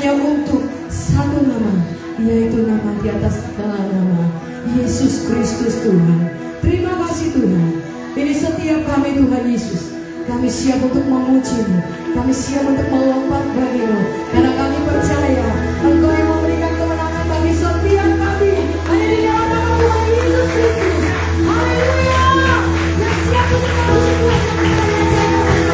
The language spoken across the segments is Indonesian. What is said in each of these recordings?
hanya untuk satu nama, yaitu nama di atas segala nama, Yesus Kristus Tuhan. Terima kasih Tuhan. Ini setiap kami Tuhan Yesus, kami siap untuk memuji-Mu, kami siap untuk melompat bagi-Mu, karena kami percaya Engkau yang memberikan kemenangan bagi setiap kami. Hanya di dalam nama Tuhan Yesus Kristus. Haleluya. Yang siap untuk memuji Tuhan yang kita percaya.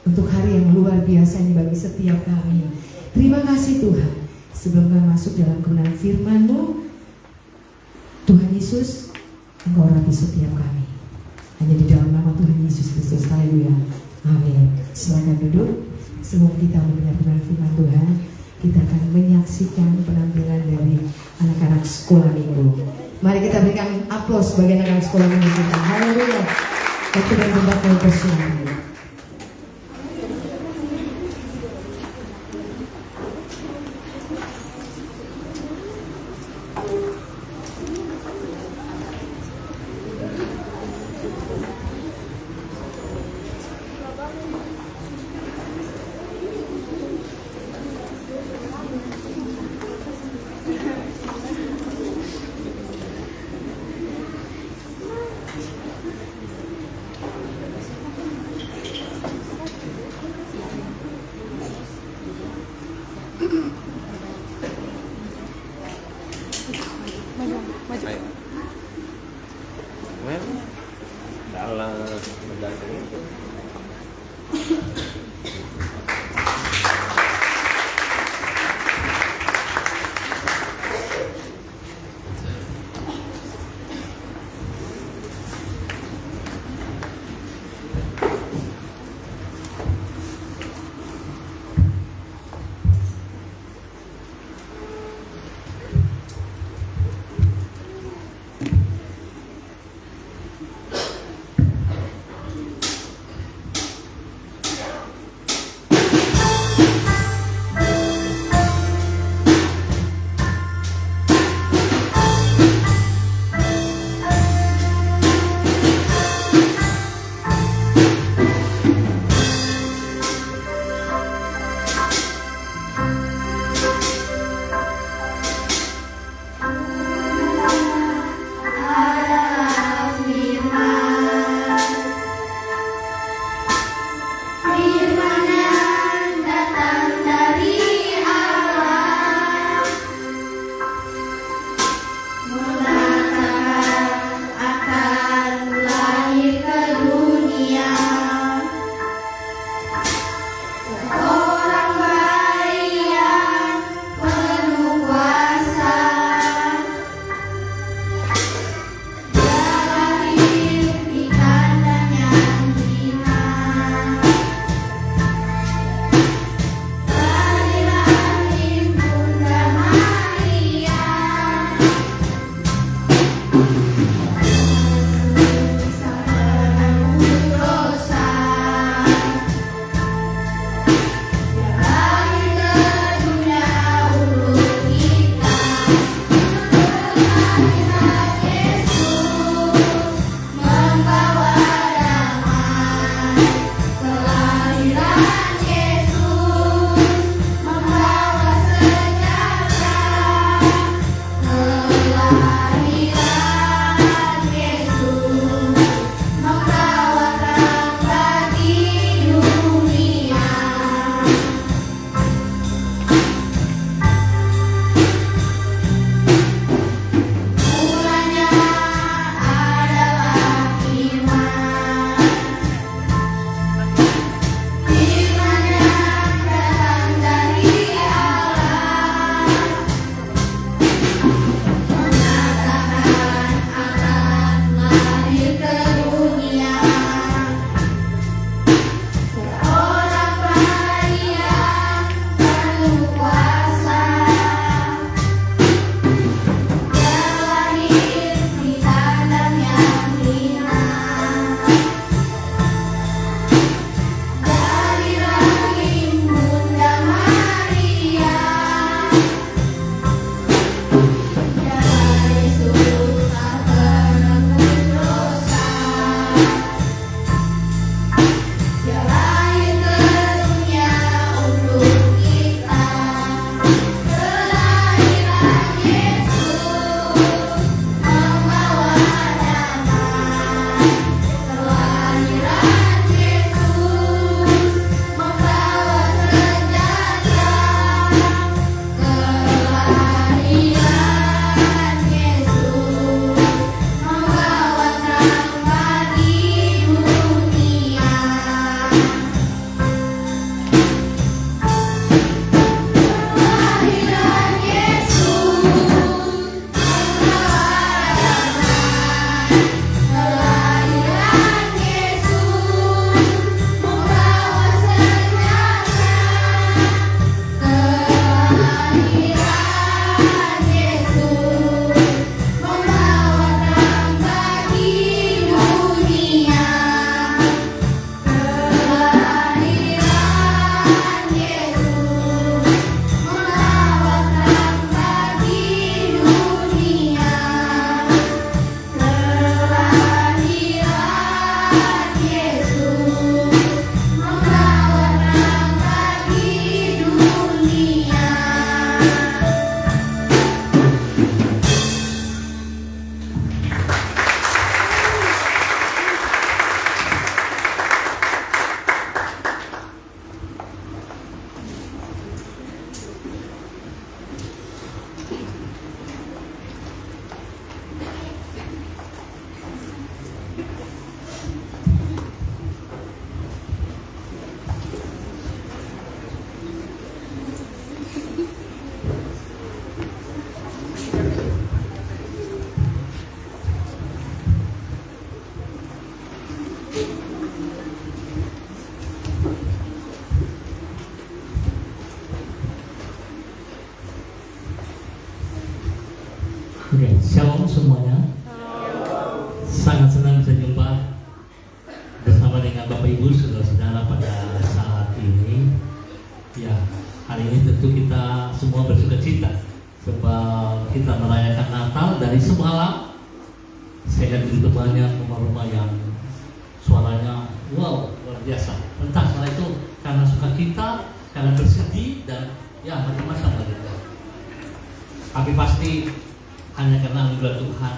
untuk hari yang luar biasa ini bagi setiap kami. Terima kasih Tuhan. Sebelum kami masuk dalam kebenaran firman-Mu, Tuhan Yesus, Engkau urapi setiap kami. Hanya di dalam nama Tuhan Yesus Kristus. Haleluya. Amin. Silakan duduk. Sebelum kita mendengar kebenaran firman Tuhan, kita akan menyaksikan penampilan dari anak-anak sekolah minggu. Mari kita berikan aplaus bagi anak-anak sekolah minggu kita. Haleluya. Waktu dan tempat yang bersinar. Oke, shalom semuanya. Sangat senang bisa jumpa bersama dengan Bapak Ibu, saudara-saudara pada saat ini. Ya, hari ini tentu kita semua bersukacita sebab kita merayakan Natal dari semalam. Saya lihat begitu banyak rumah-rumah yang suaranya wow, luar biasa. Entah salah itu karena sukacita, karena bersedih, dan ya macam-macam lagi. Tapi pasti hanya karena anugerah Tuhan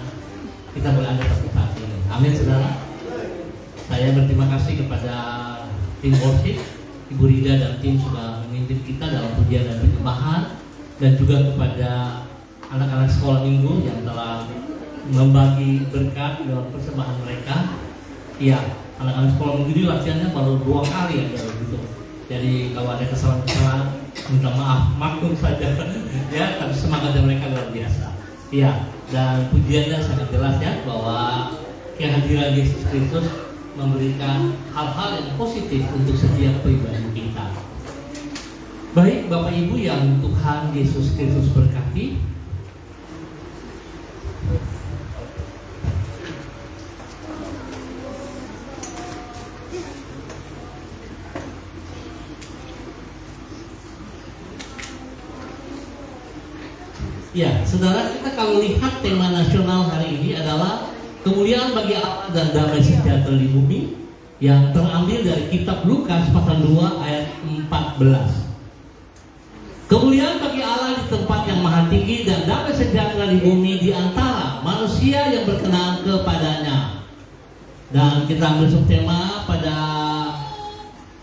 kita boleh ada pada saat ini. Amin, saudara. Saya berterima kasih kepada tim worship, Ibu Rida dan tim sudah memimpin kita dalam pujian dan penyembahan, dan juga kepada anak-anak sekolah minggu yang telah membagi berkat dalam persembahan mereka. Iya, anak-anak sekolah minggu ini latihannya baru 2 kali ya, gitu. Jadi kalau ada kesalahan-kesalahan, minta maaf, maklum saja. Ya, tapi semangatnya mereka luar biasa. Iya, dan pujiannya sangat jelas ya bahwa kehadiran Yesus Kristus memberikan hal-hal yang positif untuk setiap pribadi kita. Baik Bapak Ibu yang Tuhan Yesus Kristus berkati, ya, saudara, kita kalau lihat tema nasional hari ini adalah kemuliaan bagi Allah dan damai sejahtera di bumi, yang terambil dari kitab Lukas pasal 2 ayat 14. Kemuliaan bagi Allah di tempat yang maha tinggi dan damai sejahtera di bumi di antara manusia yang berkenan kepadanya. Dan kita ambil subtema pada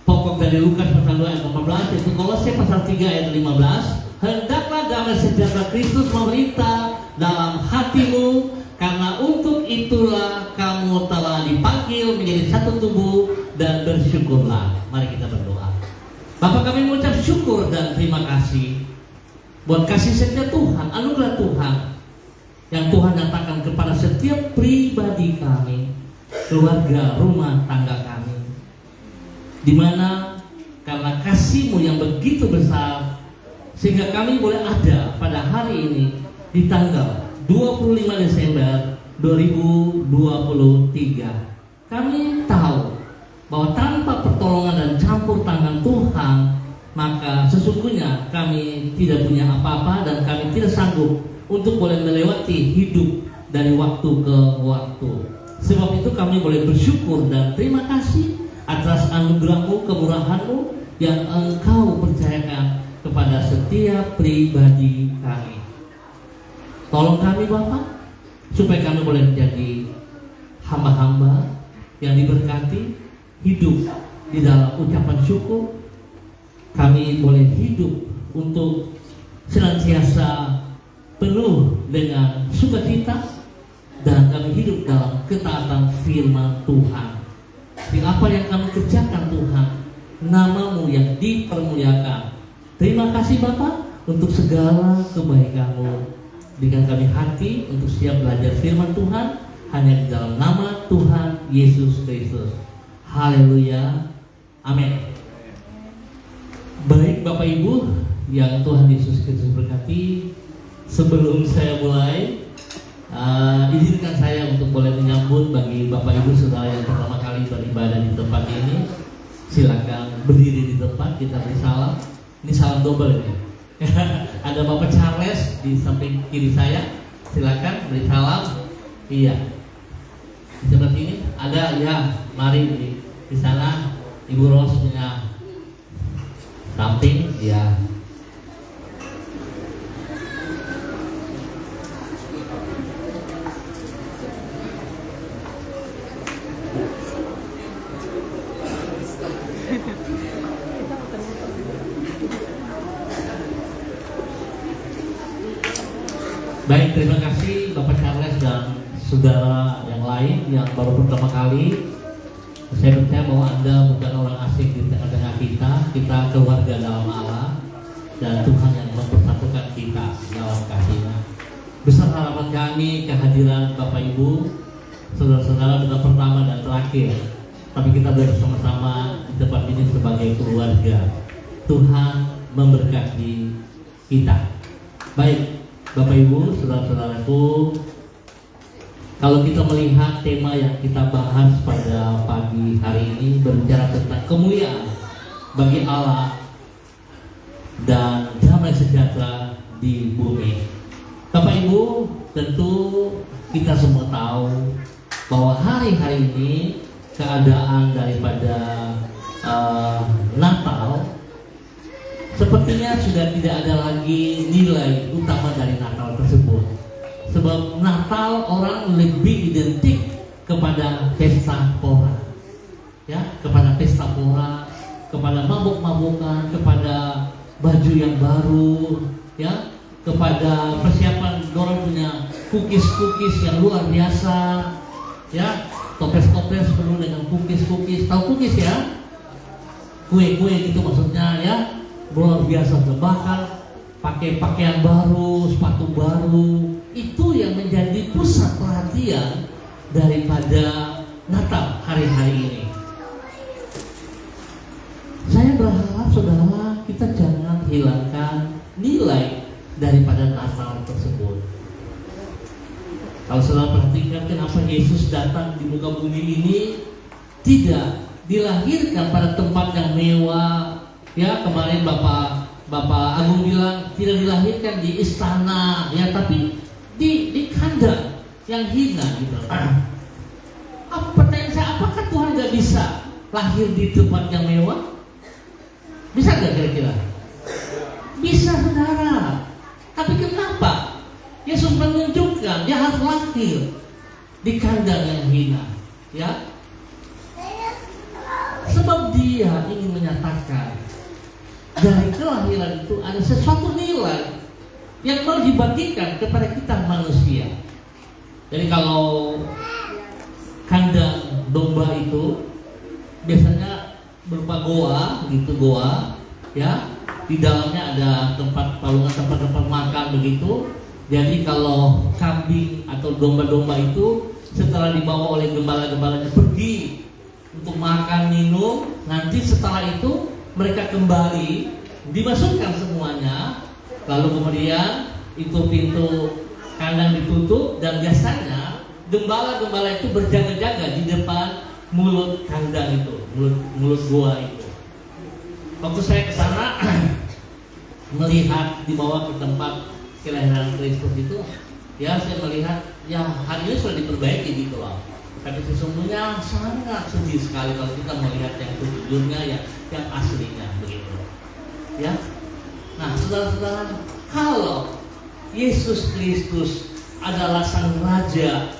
pokok dari Lukas pasal 2 ayat 14, yaitu Kolose pasal 3 ayat 15. Hendaklah damai sejahtera Kristus memerintah dalam hatimu, karena untuk itulah kamu telah dipanggil menjadi satu tubuh, dan bersyukurlah. Mari kita berdoa. Bapa, kami mengucap syukur dan terima kasih buat kasih setia Tuhan, anugerah Tuhan yang Tuhan nyatakan kepada setiap pribadi kami, keluarga, rumah tangga kami, di mana karena kasih-Mu yang begitu besar sehingga kami boleh ada pada hari ini di tanggal 25 Desember 2023. Kami tahu bahwa tanpa pertolongan dan campur tangan Tuhan, maka sesungguhnya kami tidak punya apa-apa dan kami tidak sanggup untuk boleh melewati hidup dari waktu ke waktu. Sebab itu kami boleh bersyukur dan terima kasih atas anugerah-Mu, kemurahan-Mu yang Engkau percayakan kepada setiap pribadi kami. Tolong kami Bapa, supaya kami boleh menjadi hamba-hamba yang diberkati, hidup di dalam ucapan syukur. Kami boleh hidup untuk senantiasa penuh dengan sukacita, dan kami hidup dalam ketaatan firman Tuhan. Di apa yang kami kerjakan Tuhan, nama-Mu yang dipermuliakan. Terima kasih Bapa untuk segala kebaikan-Mu. Berikan kami hati untuk siap belajar firman Tuhan hanya di dalam nama Tuhan Yesus Kristus. Haleluya. Amin. Baik Bapak Ibu yang Tuhan Yesus Kristus berkati, sebelum saya mulai, izinkan saya untuk boleh menyambut bagi Bapak Ibu saudara yang pertama kali beribadah di tempat ini. Silakan berdiri di tempat, kita beri salam. Ini salam double ini. Ada Bapak Charles di samping kiri saya. Silakan beri salam. Iya. Seperti ini. Ada ya. Mari di sana Ibu Ros punya samping. Ya. Baik, terima kasih Bapak Charles dan saudara yang lain yang baru pertama kali. Saya percaya bahwa Anda bukan orang asing di tengah-tengah kita. Kita keluarga dalam Allah, dan Tuhan yang mempersatukan kita dalam kasih-Nya. Besar harapan kami kehadiran Bapak Ibu, saudara-saudara bukan pertama dan terakhir, tapi kita bersama-sama di tempat ini sebagai keluarga. Tuhan memberkati kita. Baik, Bapak Ibu, saudara-saudaraku, kalau kita melihat tema yang kita bahas pada pagi hari ini berbicara tentang kemuliaan bagi Allah dan damai sejahtera di bumi. Bapak Ibu, tentu kita semua tahu bahwa hari-hari ini keadaan daripada Natal sepertinya sudah tidak ada lagi nilai utama dari Natal tersebut. Sebab Natal orang lebih identik kepada pesta pora, ya, kepada pesta pora, kepada mabuk-mabukan, kepada baju yang baru, ya, kepada persiapan orang punya cookies yang luar biasa, ya, toples penuh dengan cookies, tahu cookies ya, kue gitu maksudnya, ya, luar biasa. Bahkan pakai pakaian baru, sepatu baru, itu yang menjadi pusat perhatian daripada Natal hari-hari ini. Saya berharap saudara kita jangan hilangkan nilai daripada Natal tersebut. Kalau saudara perhatikan kenapa Yesus datang di muka bumi ini tidak dilahirkan pada tempat yang mewah, ya, kemarin Bapak Agung bilang tidak dilahirkan di istana, ya, tapi di kandang yang hina gitu. Pertanyaan saya, apakah Tuhan gak bisa lahir di tempat yang mewah? Bisa gak kira-kira? Bisa, saudara. Tapi kenapa Yesus menunjukkan dia harus lahir di kandang yang hina, ya? Sebab dia ingin menyatakan dari kelahiran itu ada sesuatu nilai yang mau dibagikan kepada kita manusia. Jadi kalau kandang domba itu biasanya berupa goa, ya, di dalamnya ada tempat palungan, tempat makan begitu. Jadi kalau kambing atau domba-domba itu setelah dibawa oleh gembala-gembalanya pergi untuk makan minum, nanti setelah itu mereka kembali dimasukkan semuanya. Lalu kemudian itu pintu kandang ditutup dan biasanya gembala-gembala itu berjaga-jaga di depan mulut kandang itu, mulut gua itu. Waktu saya ke sana melihat dibawa ke tempat kelahiran Kristus itu, ya, saya melihat ya hari ini sudah diperbaiki gitu loh. Tapi sesungguhnya sangat sedih sekali kalau kita melihat yang sejujurnya, yang aslinya begitu, ya. Nah, saudara-saudara, kalau Yesus Kristus adalah Sang Raja,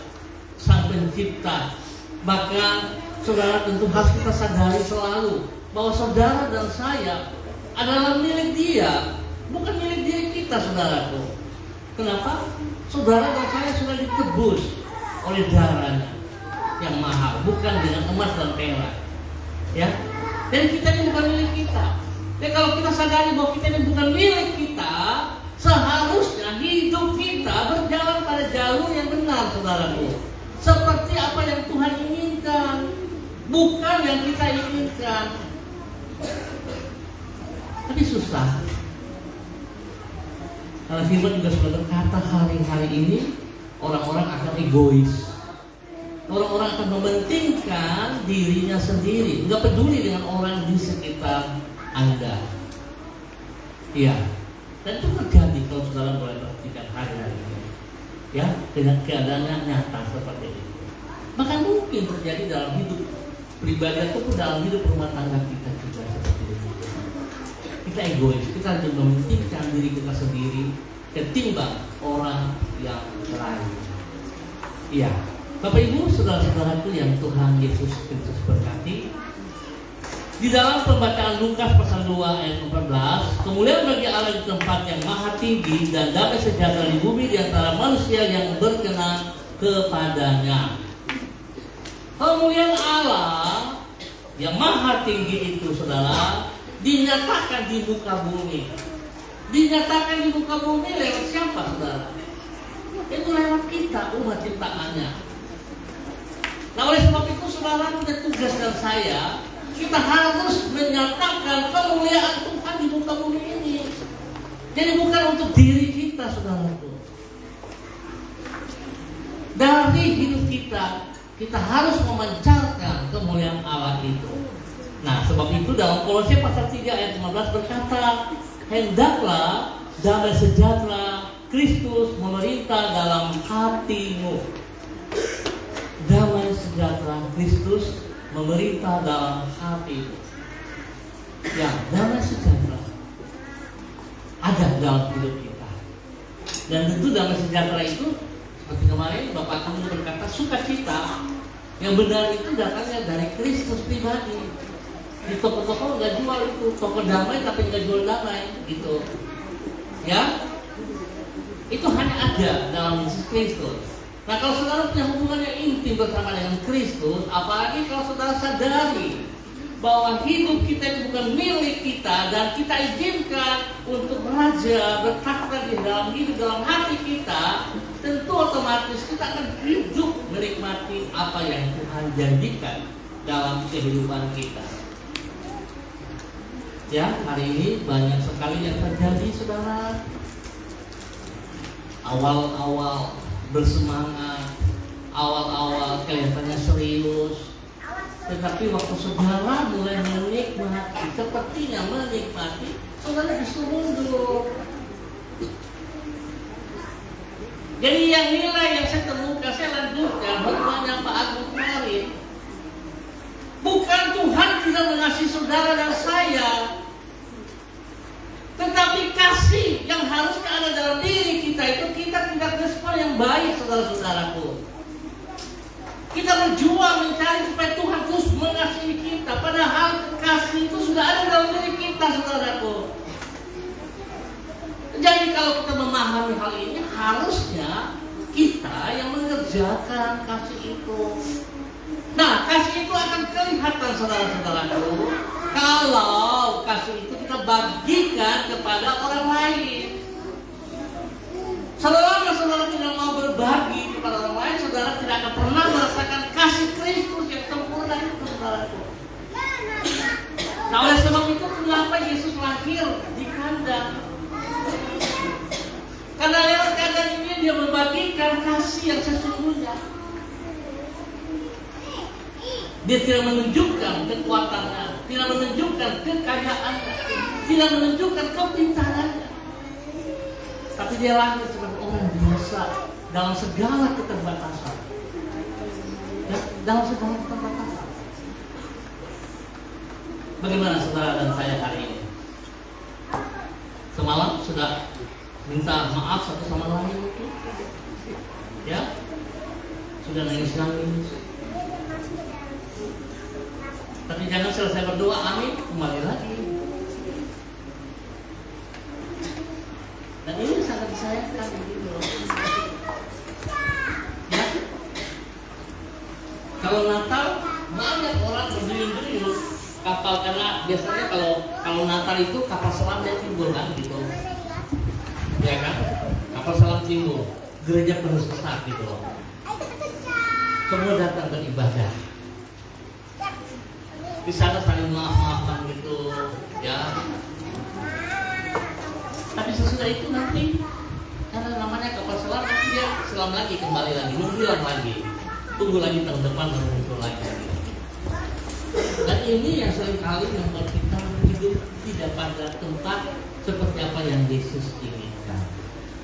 Sang Pencipta, maka saudara tentu harus kita sadari selalu bahwa saudara dan saya adalah milik Dia, bukan milik diri kita, saudaraku. Kenapa? Saudara dan saya sudah ditebus oleh darahnya yang mahal, bukan dengan emas dan perak, ya. Dan kita ini bukan milik kita. Dan kalau kita sadari bahwa kita ini bukan milik kita, seharusnya hidup kita berjalan pada jalur yang benar, saudaraku. Seperti apa yang Tuhan inginkan, bukan yang kita inginkan. Tapi susah. Karena firman juga sudah berkata hari-hari ini orang-orang akan egois. Orang-orang akan mementingkan dirinya sendiri, nggak peduli dengan orang di sekitar Anda. Iya, dan itu terjadi kalau saudara mulai perhatikan hari-hari ini, ya, dengan keadaannya nyata seperti itu. Maka mungkin terjadi dalam hidup pribadi ataupun dalam hidup rumah tangga kita juga seperti itu. Kita egois, kita hanya mementingkan diri kita sendiri ketimbang orang yang lain. Iya, Bapak Ibu, saudara-saudaraku yang Tuhan Yesus Kristus berkati, di dalam pembacaan Lukas pasal 2 ayat 14, kemuliaan bagi Allah di tempat yang maha tinggi dan damai sejahtera di bumi di antara manusia yang berkenan kepadanya. Kemuliaan Allah yang maha tinggi itu, saudara, dinyatakan di muka bumi. Dinyatakan di muka bumi lewat siapa, saudara? Itu lewat kita, umat ciptaannya. Nah, oleh sebab itu, saudara, punya tugas dan saya, kita harus menyatakan kemuliaan Tuhan di muka bumi ini. Jadi bukan untuk diri kita, saudaraku. Dari hidup kita, kita harus memancarkan kemuliaan Allah itu. Nah, sebab itu dalam Kolose pasal 3 ayat 15 berkata, hendaklah damai sejahtera Kristus memerintah dalam hatimu. Damai sejahtera Kristus memerintah dalam hatimu. Ya, damai sejahtera ada dalam hidup kita. Dan tentu damai sejahtera itu seperti kemarin Bapak kamu berkata, sukacita yang benar itu datangnya dari Kristus pribadi. Di toko-toko nggak jual itu, toko damai tapi nggak jual damai gitu. Ya, itu hanya ada dalam Yesus Kristus. Nah, kalau saudara punya hubungan yang intim bersama dengan Kristus, apalagi kalau saudara sadari bahwa hidup kita itu bukan milik kita dan kita izinkan untuk beraja, bertakhta di dalam hidup, dalam hati kita, tentu otomatis kita akan hidup menikmati apa yang Tuhan janjikan dalam kehidupan kita. Ya, hari ini banyak sekali yang terjadi, saudara. Awal-awal bersemangat, awal-awal kelihatannya serius, tetapi waktu saudara mulai menikmati, sepertinya menikmati, saudara justru mundur. Jadi yang nilai yang saya temukan, saya lanjutkan bagaimana Pak Agung kemarin. Bukan Tuhan tidak mengasihi saudara dan saya, tetapi kasih yang harusnya ada dalam diri kita itu kita tidak respon yang baik, saudara-saudaraku. Kita berjuang mencari supaya Tuhan terus mengasihi kita, padahal kasih itu sudah ada dalam diri kita, saudaraku. Jadi kalau kita memahami hal ini, harusnya kita yang mengerjakan kasih itu. Nah, kasih itu akan kelihatan, saudara-saudaraku, kalau kasih itu kita bagikan kepada orang lain. Saudara-saudara tidak mau berbagi kepada orang lain, saudara tidak akan pernah merasakan kasih Kristus yang sempurna itu, saudaraku. Nah, oleh sebab itu kenapa Yesus lahir di kandang? Karena lewat kandang ini dia membagikan kasih yang sesungguhnya. Dia tidak menunjukkan kekuatannya, tidak menunjukkan kekayaannya, tidak menunjukkan kepintarannya. Tapi dia lahir sebagai orang biasa dalam segala keterbatasan. Ya, dalam segala keterbatasan. Bagaimana saudara dan saya hari ini? Semalam sudah minta maaf satu sama lain, ya, sudah nangis-nangis. Tapi jangan selesai berdoa, amin, kembali lagi. Dan ini sangat disayangkan gitu loh. Ya. Kalau Natal banyak orang berduyun-duyun kapal, karena biasanya kalau Natal itu kapal selam yang timbul kan gitu. Ya kan? Kapal selam timbul, gereja penuh sesak gitu loh. Semua datang beribadah. Di sana saling maaf-maafan gitu, ya. Tapi sesudah itu nanti, karena namanya kapal selam, nanti dia selam lagi, kembali lagi, menghilang lagi, tunggu lagi tahun depan baru muncul lagi. Dan ini yang seringkali membuat kita hidup tidak pada tempat seperti apa yang Yesus inginkan.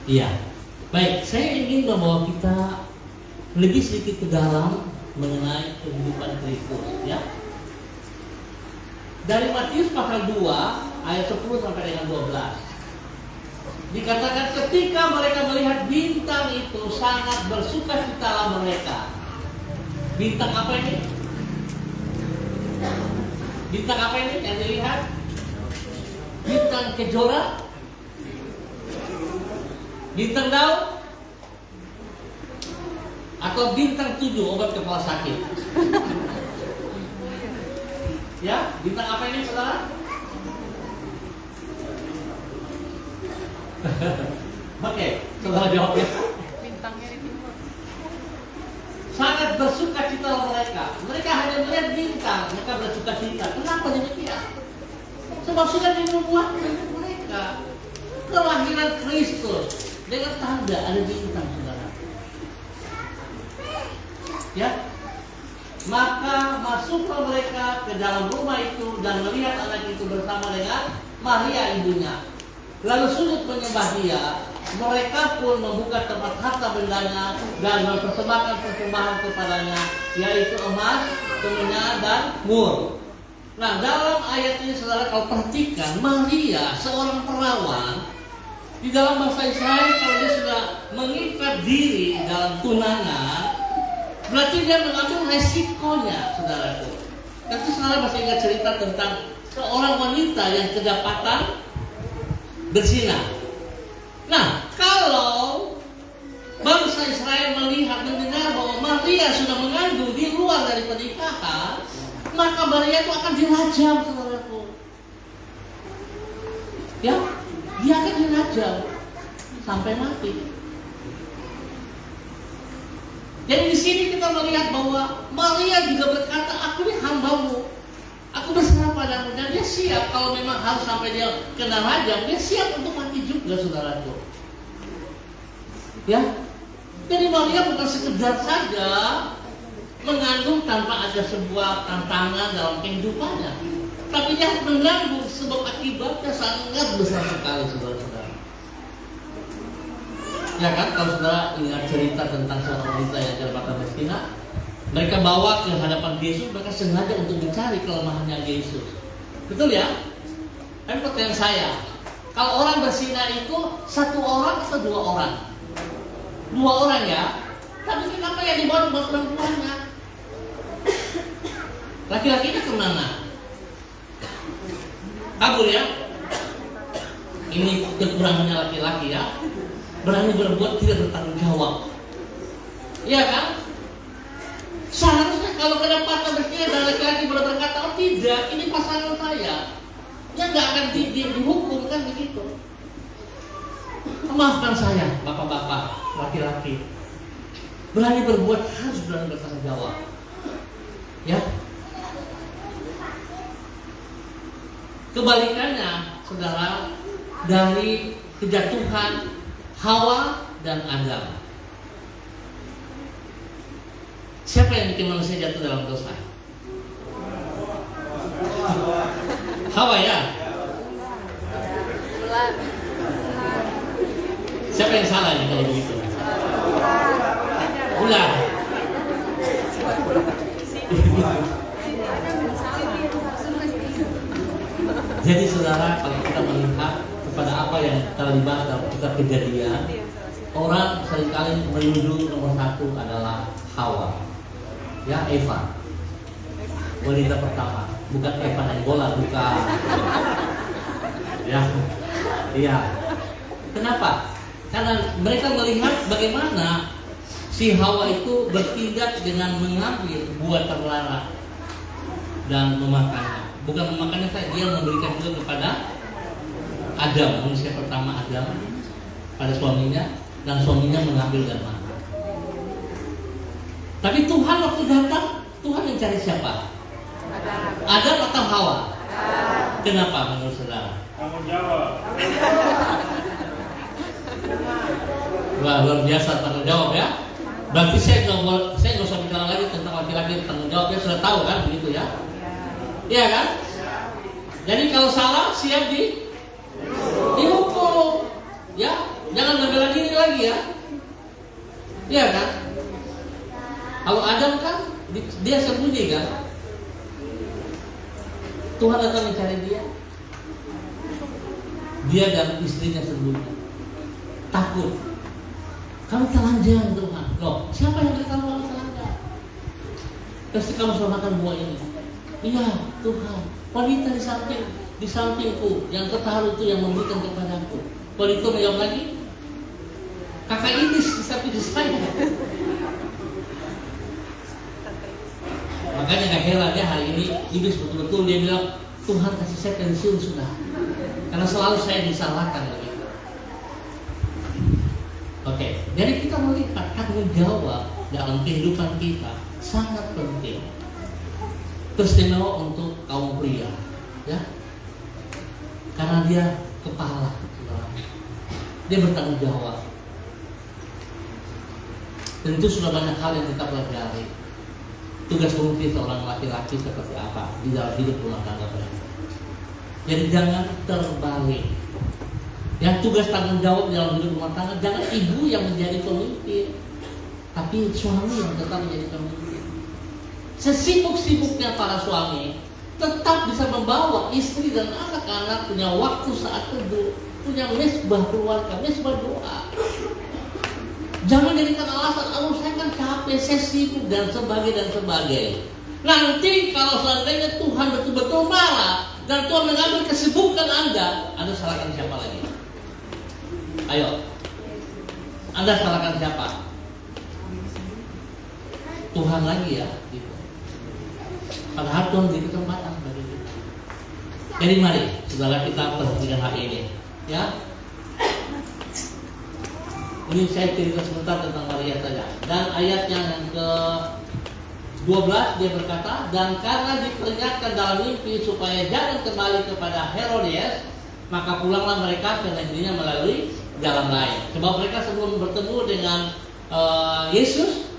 Iya, baik. Saya ingin membawa kita lebih sedikit ke dalam mengenai kehidupan Kristus, ya. Dari Matius pasal 2 ayat 10 sampai dengan 12 dikatakan ketika mereka melihat bintang itu sangat bersukacitalah mereka. Bintang apa ini? Bintang apa ini yang dilihat? Bintang kejora? Bintang daun? Atau bintang 7 obat kepala sakit? Ya, bintang apa ini, saudara? Oke, saudara jawab ya. Bintangnya di timur. Sangat bersukacita mereka. Mereka hanya melihat bintang, mereka bersukacita. Kenapa demikian? Sebab sudah dinubuatkan untuk mereka kelahiran Kristus dengan tanda ada bintang, saudara. Ya, maka masuklah mereka ke dalam rumah itu dan melihat anak itu bersama dengan Maria ibunya. Lalu sujud menyembah dia. Mereka pun membuka tempat harta bendanya dan mempersembahkan persembahan kepadanya, yaitu emas, kemenyan, dan mur. Nah, dalam ayat ini saudara kalau perhatikan, Maria seorang perawan. Di dalam bahasa Israel kalau dia sudah mengikat diri dalam tunangan, berarti dia mengambil resikonya, saudaraku. Nanti saudara masih ingat cerita tentang seorang wanita yang kedapatan berzina. Nah, kalau bangsa Israel mendengar bahwa Maria sudah mengandung di luar dari pernikahan, maka Maria itu akan dirajam, saudaraku. Ya, dia akan dirajam sampai mati. Jadi di sini kita melihat bahwa Maria juga berkata, aku ini hambamu, aku berserah padamu. Dan dia siap kalau memang harus sampai dia kena rajam, dia siap untuk mati juga, saudaraku. Ya, jadi Maria bukan sekedar saja mengandung tanpa ada sebuah tantangan dalam kehidupannya, tapi dia menanggung sebab akibatnya sangat besar sekali, saudara-saudara. Ya kan, kalau saudara ingat cerita tentang seorang wanita yang kedapatan berzina, mereka bawa ke hadapan Yesus, mereka sengaja untuk mencari kelemahannya Yesus. Betul ya? Tapi pertanyaan saya, kalau orang berzina itu satu orang atau dua orang? Dua orang ya. Tapi kenapa yang dibawa cuma perempuannya? Laki-lakinya kemana? Kabur ya? Ini kekurangannya laki-laki ya. Berani berbuat tidak bertanggung jawab. Iya kan? Seharusnya kalau kedapatan berzina dan laki-laki berkata, oh tidak, ini pasangan saya, ya nggak akan dihukum kan begitu. Maafkan saya, bapak-bapak, laki-laki, berani berbuat harus berani bertanggung jawab. Ya. Kebalikannya, saudara, dari kejatuhan Hawa dan Adam. Siapa yang bikin manusia jatuh dalam dosa? Hawa ya. Siapa yang salah nih kalau begitu? Ular. Jadi saudara, kalau kita melihat kepada apa yang terlibat dalam kitab Kejadian, orang seringkali menuduh nomor satu adalah Hawa, ya, Eva, wanita pertama, bukan Eva Nenggolan, bukan. Ya, iya. Kenapa? Karena mereka melihat bagaimana si Hawa itu bertindak dengan mengambil buah terlarang dan memakannya. Bukan memakannya saja, dia memberikan juga kepada Adam, manusia pertama Adam, pada suaminya, dan suaminya mengambil dan makan. Tapi Tuhan waktu datang, Tuhan mencari siapa? Adam atau Hawa? Kenapa menurut saudara? Tanggung jawab. Wah, luar biasa tanggung jawab ya. Berarti saya nggak usah bicara lagi tentang laki-laki tanggung jawab, ya sudah tahu kan begitu ya? Iya kan? Jadi kalau salah siap dihukum, ya, jangan membela diri lagi ya. Iya kan? Kalau Adam kan dia sembunyi kan? Tuhan akan mencari dia. Dia dan istrinya sembunyi, takut. Kamu telanjang Tuhan. Loh, siapa yang beritahu kamu telanjang? Pasti kamu sudah makan buah ini. Iya Tuhan, wanita di sampingku yang terharu itu yang memberikan kepadaku. Wanita menjawab lagi, kakak iblis di samping saya. Makanya gak heran ya hari ini iblis betul-betul dia bilang, Tuhan kasih saya pensiun sudah, karena selalu saya disalahkan begitu. Oke, jadi kita melihat tanggung jawab dalam kehidupan kita sangat penting. Teristimewa untuk kaum pria, ya, karena dia kepala, dia bertanggung jawab. Tentu sudah banyak hal yang kita pelajari. tugas fungsi seorang laki-laki seperti apa di dalam hidup rumah tangga mereka. Jadi jangan terbalik. Yang tugas tanggung jawab di dalam hidup rumah tangga, jangan ibu yang menjadi pemimpin, tapi suami yang tetap menjadi pemimpin. Sesibuk-sibuknya para suami, tetap bisa membawa istri dan anak-anak punya waktu saat teduh, punya mesbah keluarga, mesbah doa. Jangan jadikan alasan, saya kan capek, saya sibuk dan sebagainya. Nanti kalau seandainya Tuhan betul-betul marah dan Tuhan mengambil kesibukan Anda salahkan siapa lagi? Ayo, Anda salahkan siapa? Tuhan lagi ya. Gitu. Padahal Tuhan beri kesempatan bagi kita. Jadi mari, saudara kita perhatikan hal ini, ya. Ini saya cerita sebentar tentang Maria saja. Dan ayatnya yang ke-12 dia berkata, dan karena diperingatkan dalam mimpi supaya jangan kembali kepada Herodes, maka pulanglah mereka ke negerinya melalui jalan lain. Sebab mereka sebelum bertemu dengan Yesus,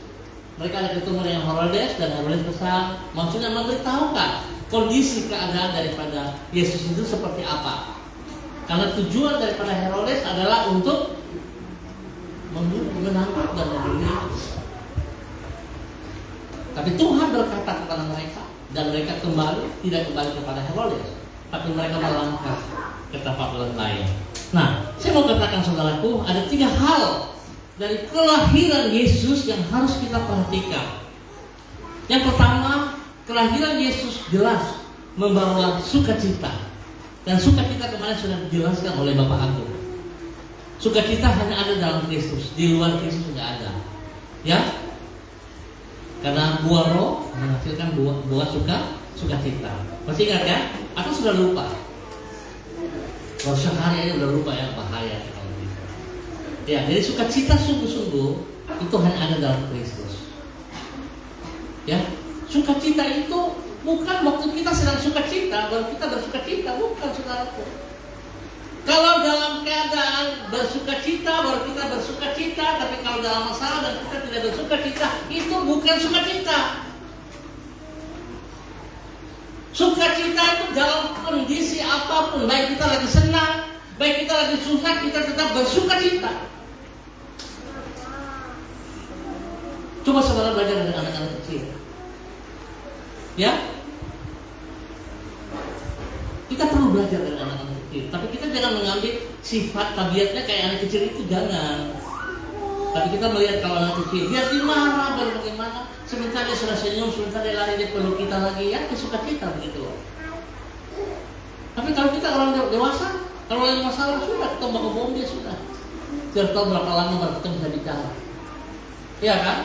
mereka ada ketemu dengan Herodes, dan Herodes pesan, maksudnya memberitahukan kondisi keadaan daripada Yesus itu seperti apa. Karena tujuan daripada Herodes adalah untuk menangkap dan membunuh. Tapi Tuhan berkata kepada mereka, dan mereka tidak kembali kepada Herodes, tapi mereka melangkah ke tempat lain. Nah, saya mau katakan saudaraku, ada 3 hal dari kelahiran Yesus yang harus kita perhatikan. Yang pertama, kelahiran Yesus jelas membawa sukacita. Dan sukacita kemarin sudah dijelaskan oleh Bapak Agung. Sukacita hanya ada dalam Kristus, di luar Kristus tidak ada. Ya? Karena buah roh menghasilkan buah sukacita. Masih ingat ya? Atau sudah lupa? Kalau sehari aja udah lupa ya, bahaya kalau gitu. Ya, jadi sukacita sungguh-sungguh itu hanya ada dalam Kristus. Ya, sukacita itu bukan waktu kita sedang sukacita baru kita bersukacita, bukan saudaraku. Kalau dalam keadaan bersukacita baru kita bersukacita, tapi kalau dalam masalah dan kita tidak bersukacita, itu bukan sukacita. Sukacita itu dalam kondisi apapun, baik kita lagi senang, baik kita lagi susah, kita tetap bersukacita. Coba saudara belajar dari anak-anak kecil. Ya, kita perlu belajar dari anak-anak kecil, tapi kita jangan mengambil sifat tabiatnya kayak anak kecil itu, jangan. Tapi kita melihat kalau anak kecil dia marah baru bagaimana, sebentar dia sudah senyum, sebentar dia lari dia peluk kita lagi, ya suka kita begitu loh. Tapi kalau kita orang dewasa, kalau ada masalah sudah kita bawa bom dia sudah. Tidak tahu berapa lama baru kita bisa bicara. Iya kan?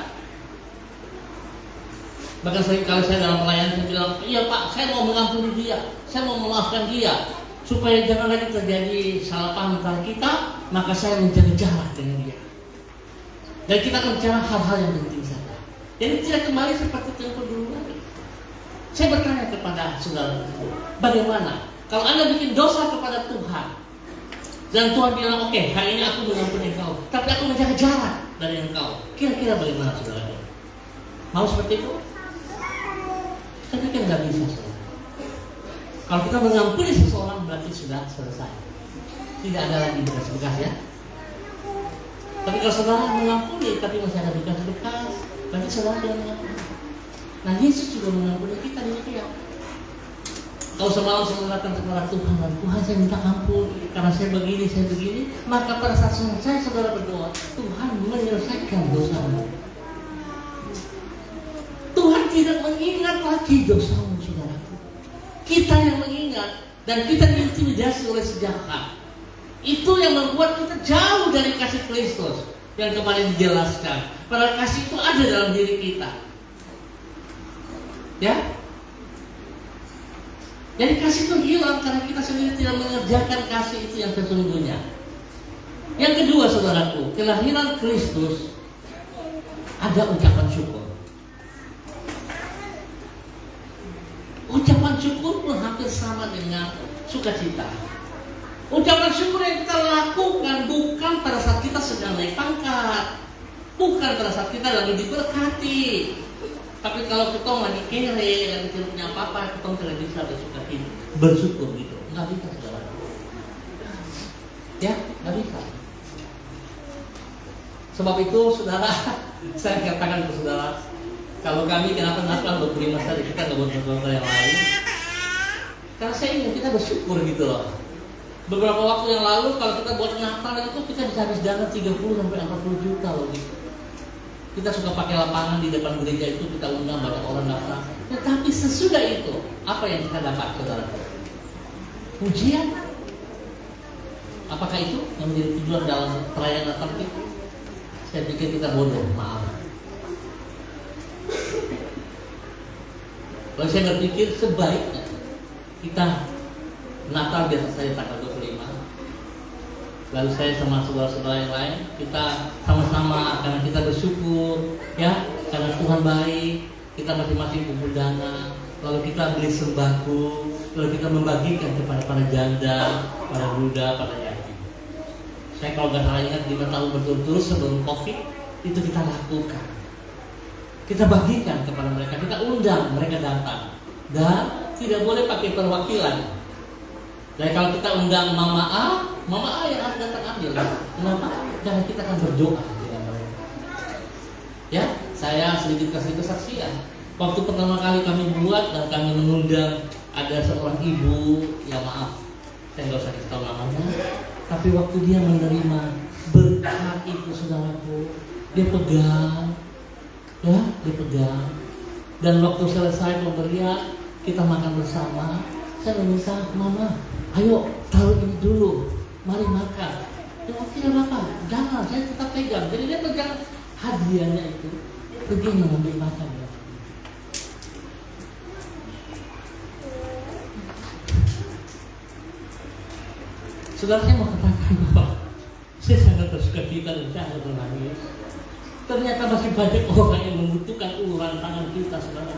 Bahkan sering kali saya dalam pelayanan saya bilang, iya Pak, saya mau mengampuni dia, saya mau memaafkan dia, supaya jangan lagi terjadi salah paham antara kita, maka saya menjaga jarak dengan dia. Dan kita akan bicara hal-hal yang penting saja. Jadi tidak kembali seperti tempo dulu lagi. Saya bertanya kepada saudara, bagaimana kalau Anda bikin dosa kepada Tuhan, dan Tuhan bilang, oke, hari ini aku mengampuni engkau, tapi aku menjaga jarak dari engkau. Kira-kira bagaimana saudara? Mau seperti itu? Saya pikir nggak bisa, saudara. Kalau kita mengampuni seseorang berarti sudah selesai, tidak ada lagi bekas-bekas ya. Tapi kalau saudara mengampuni tapi masih ada bekas-bekas, berarti saudara tidak mengampuni. Nah, Yesus juga mengampuni kita demikian. Kalau semalam saudara datang kepada Tuhan, Tuhan saya minta ampun karena saya begini, maka pada saat selesai saudara berdoa, Tuhan menyelesaikan dosamu. Tuhan tidak mengingat lagi dosamu, saudaraku. Kita yang mengingat dan kita diintimidasi oleh sejahat. Itu yang membuat kita jauh dari kasih Kristus yang kemarin dijelaskan. Padahal kasih itu ada dalam diri kita. Ya? Jadi kasih itu hilang karena kita sendiri tidak mengerjakan kasih itu yang sesungguhnya. Yang kedua, saudaraku, kelahiran Kristus ada ucapan syukur. Ucapan syukur pun hampir sama dengan sukacita. Ucapan syukur yang kita lakukan bukan pada saat kita sedang naik pangkat, bukan pada saat kita lagi diberkati, Tapi kalau kita lagi kere, lagi tidak punya apa-apa, kita tidak bisa bersyukur gitu. Nggak bisa, saudara. Ya, nggak bisa. Sebab itu, saudara, saya katakan ke saudara, kalau kami kenapa Natal 25 hari kita nggak buat Natal yang lain? Karena saya ingin kita bersyukur gitu loh. Beberapa waktu yang lalu kalau kita buat Natal itu kita bisa habis dana 30 sampai 40 juta loh gitu. Kita suka pakai lapangan di depan gereja itu, kita undang banyak orang datang. Tetapi sesudah itu, apa yang kita dapat, saudara? Pujian. Apakah itu yang menjadi tujuan dalam perayaan Natal itu? Saya pikir kita bodoh, maaf. Kalau saya berpikir sebaiknya kita Natal biasa saya tanggal 25. Lalu saya sama saudara-saudara yang lain, kita sama-sama karena kita bersyukur, ya, karena Tuhan baik, kita masing-masing kumpul dana, lalu kita beli sembako, lalu kita membagikan kepada para janda, para duda, para yatim. Saya kalau nggak salah ingat 5 tahun berturut-turut sebelum COVID itu kita lakukan. Kita bagikan kepada mereka, kita undang mereka datang, dan tidak boleh pakai perwakilan. Jadi kalau kita undang Mama A yang harus datang ambil. Kenapa? Karena kita akan berdoa dengan mereka. Ya, saya sedikit kasih kesaksian. Waktu pertama kali kami buat dan kami mengundang ada seorang ibu, ya maaf, saya nggak usah kasih tahu namanya. Tapi waktu dia menerima berkat itu, saudaraku, dia pegang, ya, dia pegang. Dan waktu selesai pemberian, kita makan bersama. Saya meminta, Mama, ayo taruh ini dulu, mari makan. Dia tidak apa-apa, jangan, saya tetap pegang. Jadi dia pegang hadiahnya itu, pergi mengambil makan. Ya. Saudara, saya mau katakan bahwa saya sangat bersuka cita dan saya sangat menangis. Ternyata masih banyak orang yang membutuhkan uluran tangan kita, saudara.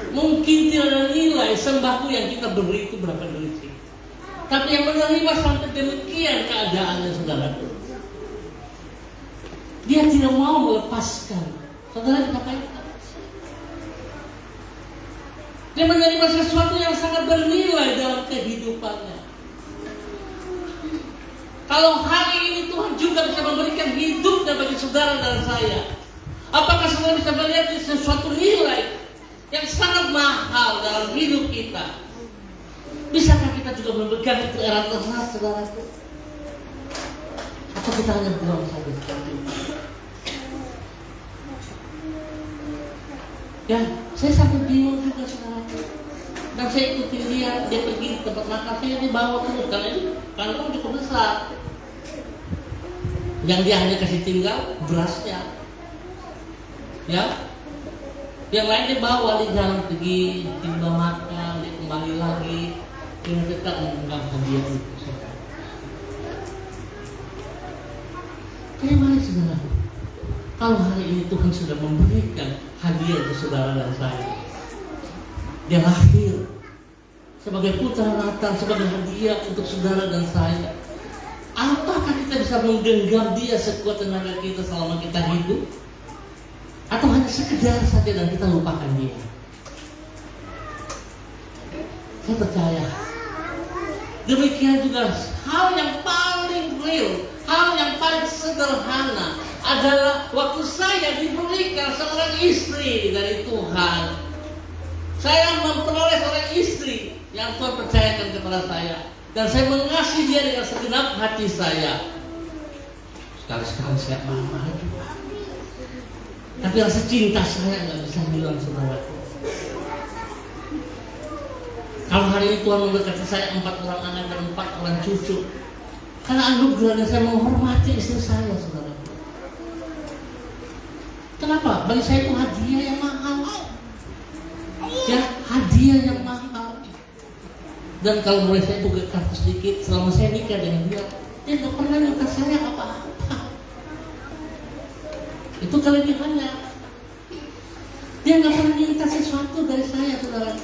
Mungkin tidak ada nilai sembako yang kita beri itu berapa duit. Tapi yang menerima sampai demikian keadaannya, saudara. Dia tidak mau melepaskan. Saudara, ngapain? Dia menerima sesuatu yang sangat bernilai dalam kehidupannya. Kalau hari ini Tuhan juga bisa memberikan hidupnya bagi saudara dan saya, apakah saudara bisa melihat sesuatu nilai yang sangat mahal dalam hidup kita? Bisakah kita juga memberikan itu erat erat, saudaraku? Atau kita hanya buang saja seperti itu? Ya, saya sampai bingung juga, saudaraku. Dan saya ikuti dia pergi di tempat makan, saya dibawa terus karena ini kantong cukup besar. Yang dia hanya kasih tinggal berasnya, ya. Yang lain dia bawa di jalan pergi, tiba makan, dia kembali lagi, dia tetap menganggap hadiah itu. Jadi mari saudara, kalau hari ini Tuhan sudah memberikan hadiah untuk saudara dan saya, dia lahir sebagai putra Natal, sebagai hadiah untuk saudara dan saya. Apakah kita bisa menggenggam dia sekuat tenaga kita selama kita hidup? Atau hanya sekedar saja dan kita lupakan dia? Saya percaya demikian juga hal yang paling real, hal yang paling sederhana adalah waktu saya diberikan seorang istri dari Tuhan. Saya memperoleh seorang istri yang Tuhan percayakan kepada saya, dan saya mengasihi dia dengan segenap hati saya. Sekali-sekali saya marah juga. Tapi rasa cinta saya nggak bisa bilang, saudaraku. Kalau hari ini Tuhan memberkati saya 4 orang anak dan 4 orang cucu, karena anugerahnya saya menghormati istri saya, saudaraku. Kenapa? Bagi saya itu hadiah yang mahal. Ya, hadiah yang mahal. Dan kalau mulai saya buka kartu sedikit, selama saya nikah dengan dia nggak pernah minta saya apa-apa. Itu kelebihannya. Dia nggak pernah minta sesuatu dari saya, saudara.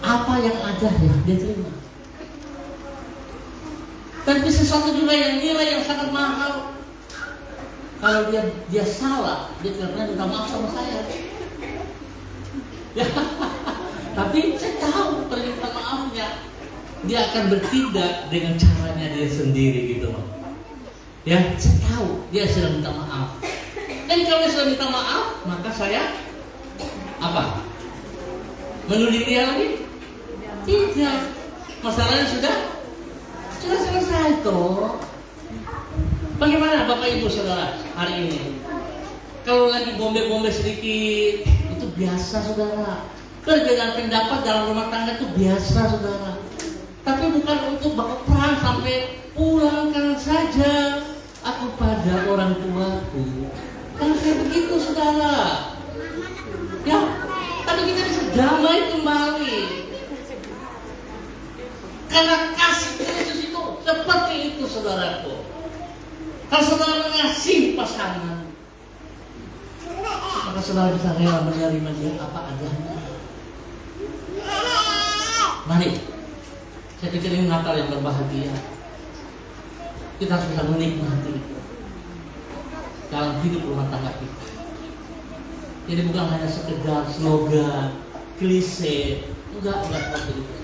Apa yang ada ya dia terima. Tapi sesuatu juga yang nilai yang sangat mahal. Kalau dia salah, dia karena minta maaf sama saya. Ya, tapi saya tahu permintaan maafnya. Dia akan bertindak dengan caranya dia sendiri gitu loh. Ya, saya tahu dia sedang minta maaf. Dan kalau dia sudah minta maaf, maka saya apa? Menuduh dia lagi? Tidak. Masalahnya sudah selesai toh. Bagaimana Bapak Ibu Saudara hari ini? Kalau lagi bombe-bombe sedikit, itu biasa saudara. Perbedaan pendapat dalam rumah tangga itu biasa saudara. Tapi bukan untuk bawa perang sampai pulangkan saja aku pada orang tuaku. Kalau kayak begitu saudara, ya, tapi kita bisa damai kembali. Karena kasih Kristus itu seperti itu saudaraku. Kalau saudara mengasihi pasangan, maka saudara bisa rela menerima dia apa adanya. Mari, saya pikir ini Natal yang berbahagia. Kita harus bisa menikmati itu dalam hidup rumah tangga kita. Jadi bukan hanya sekedar slogan, klise, enggak seperti itu.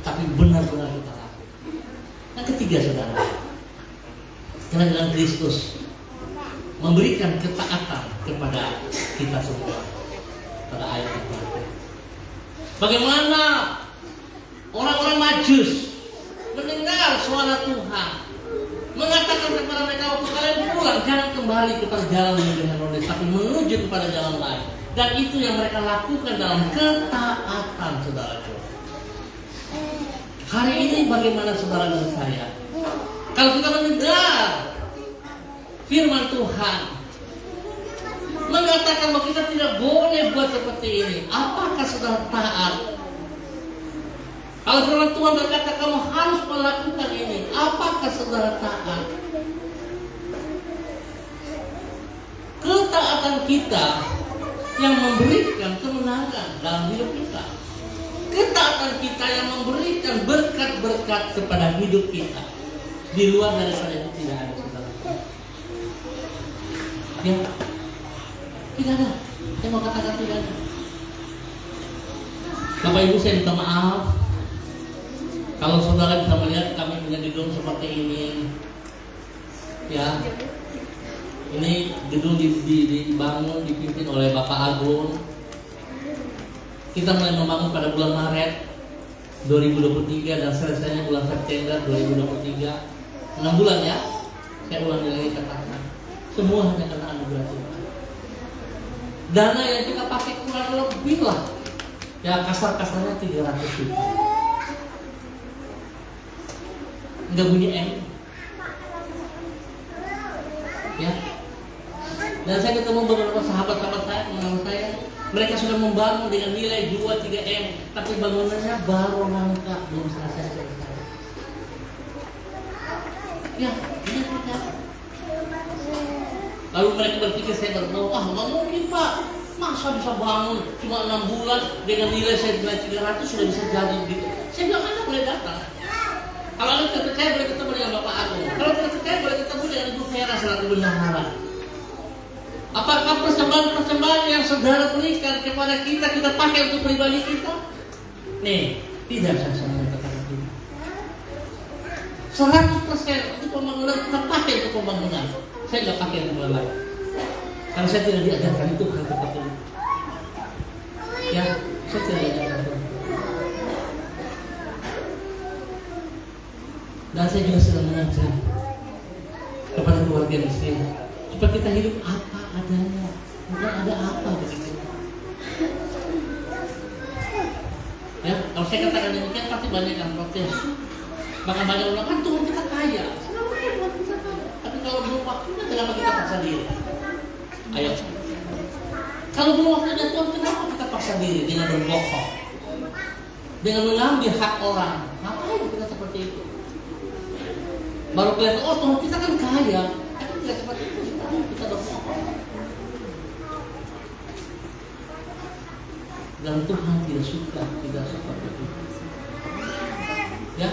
Tapi benar-benar kita lakukan. Yang ketiga saudara, kehadiran Kristus memberikan ketaatan kepada kita semua. Pada ayat yang terakhir, bagaimana orang-orang Majus mendengar suara Tuhan mengatakan kepada mereka, waktu kalian pulang jangan kembali kepada jalan yang Herodes, tapi menuju kepada jalan lain. Dan itu yang mereka lakukan dalam ketaatan saudaraku. Hari ini bagaimana saudara dan saya? Kalau kita mendengar firman Tuhan mengatakan bahwa kita tidak boleh buat seperti ini, apakah saudara taat? Kalau firman Tuhan berkata kamu harus melakukan ini, apakah saudara taat? Ketaatan kita yang memberikan kemenangan dalam hidup kita. Ketaatan kita yang memberikan berkat-berkat kepada hidup kita. Di luar daripada itu tidak ada saudara. Ya, tidak ada. Saya mau katakan tidak ada. Bapak Ibu, saya minta maaf kalau saudara bisa melihat kami punya gedung seperti ini. Ya, ini gedung dibangun, dipimpin oleh Bapak Agung. Kita mulai membangun pada bulan Maret 2023 dan selesainya bulan September 2023. 6 bulan ya. Saya ulangi lagi katakan, semua hanya karena anugerah Tuhan. Dana yang kita pakai kurang lebih lah, ya kasar-kasarnya 300 juta. Enggak bunyi M. Ya. Dan saya ketemu beberapa sahabat-sahabat saya, teman-teman saya, mereka sudah membangun dengan nilai 2-3 M, tapi bangunannya baru nangka, belum selesai. Ya, ini kita. Lalu mereka berpikir, saya berdoa, nggak mungkin Pak, masa bisa bangun cuma 6 bulan dengan nilai saya nilai 300 sudah bisa jadi gitu. Saya bilang Anda boleh datang. Kalau Anda tidak percaya boleh ketemu dengan Bapak Agung. Kalau tidak percaya boleh ketemu dengan Ibu Vera selaku bendahara. Apakah persembahan-persembahan yang saudara berikan kepada kita pakai untuk pribadi kita? Nih, tidak saya katakan itu. 100% untuk pembangunan kita pakai untuk pembangunan. Saya nggak pakai untuk lain. Karena saya tidak diajarkan itu hal seperti itu. Ya, saya tidak diajarkan itu. Dan saya juga sedang mengajar kepada keluarga istri supaya kita hidup apa adanya, bukan ada apa begitu. Ya, kalau saya katakan demikian pasti banyak yang protes. Bahkan banyak orang kan Tuhan kita kaya. Tapi kalau belum waktunya kenapa kita paksa diri? Ayo. Kalau belum waktunya Tuhan, kenapa kita paksa diri dengan berbohong? Dengan mengambil hak orang. Ngapain kita seperti itu? Baru kelihatan, oh Tuhan kita kan kaya. Tapi tidak seperti itu, kita berbohong. Dan Tuhan tidak suka kita seperti itu. Ya,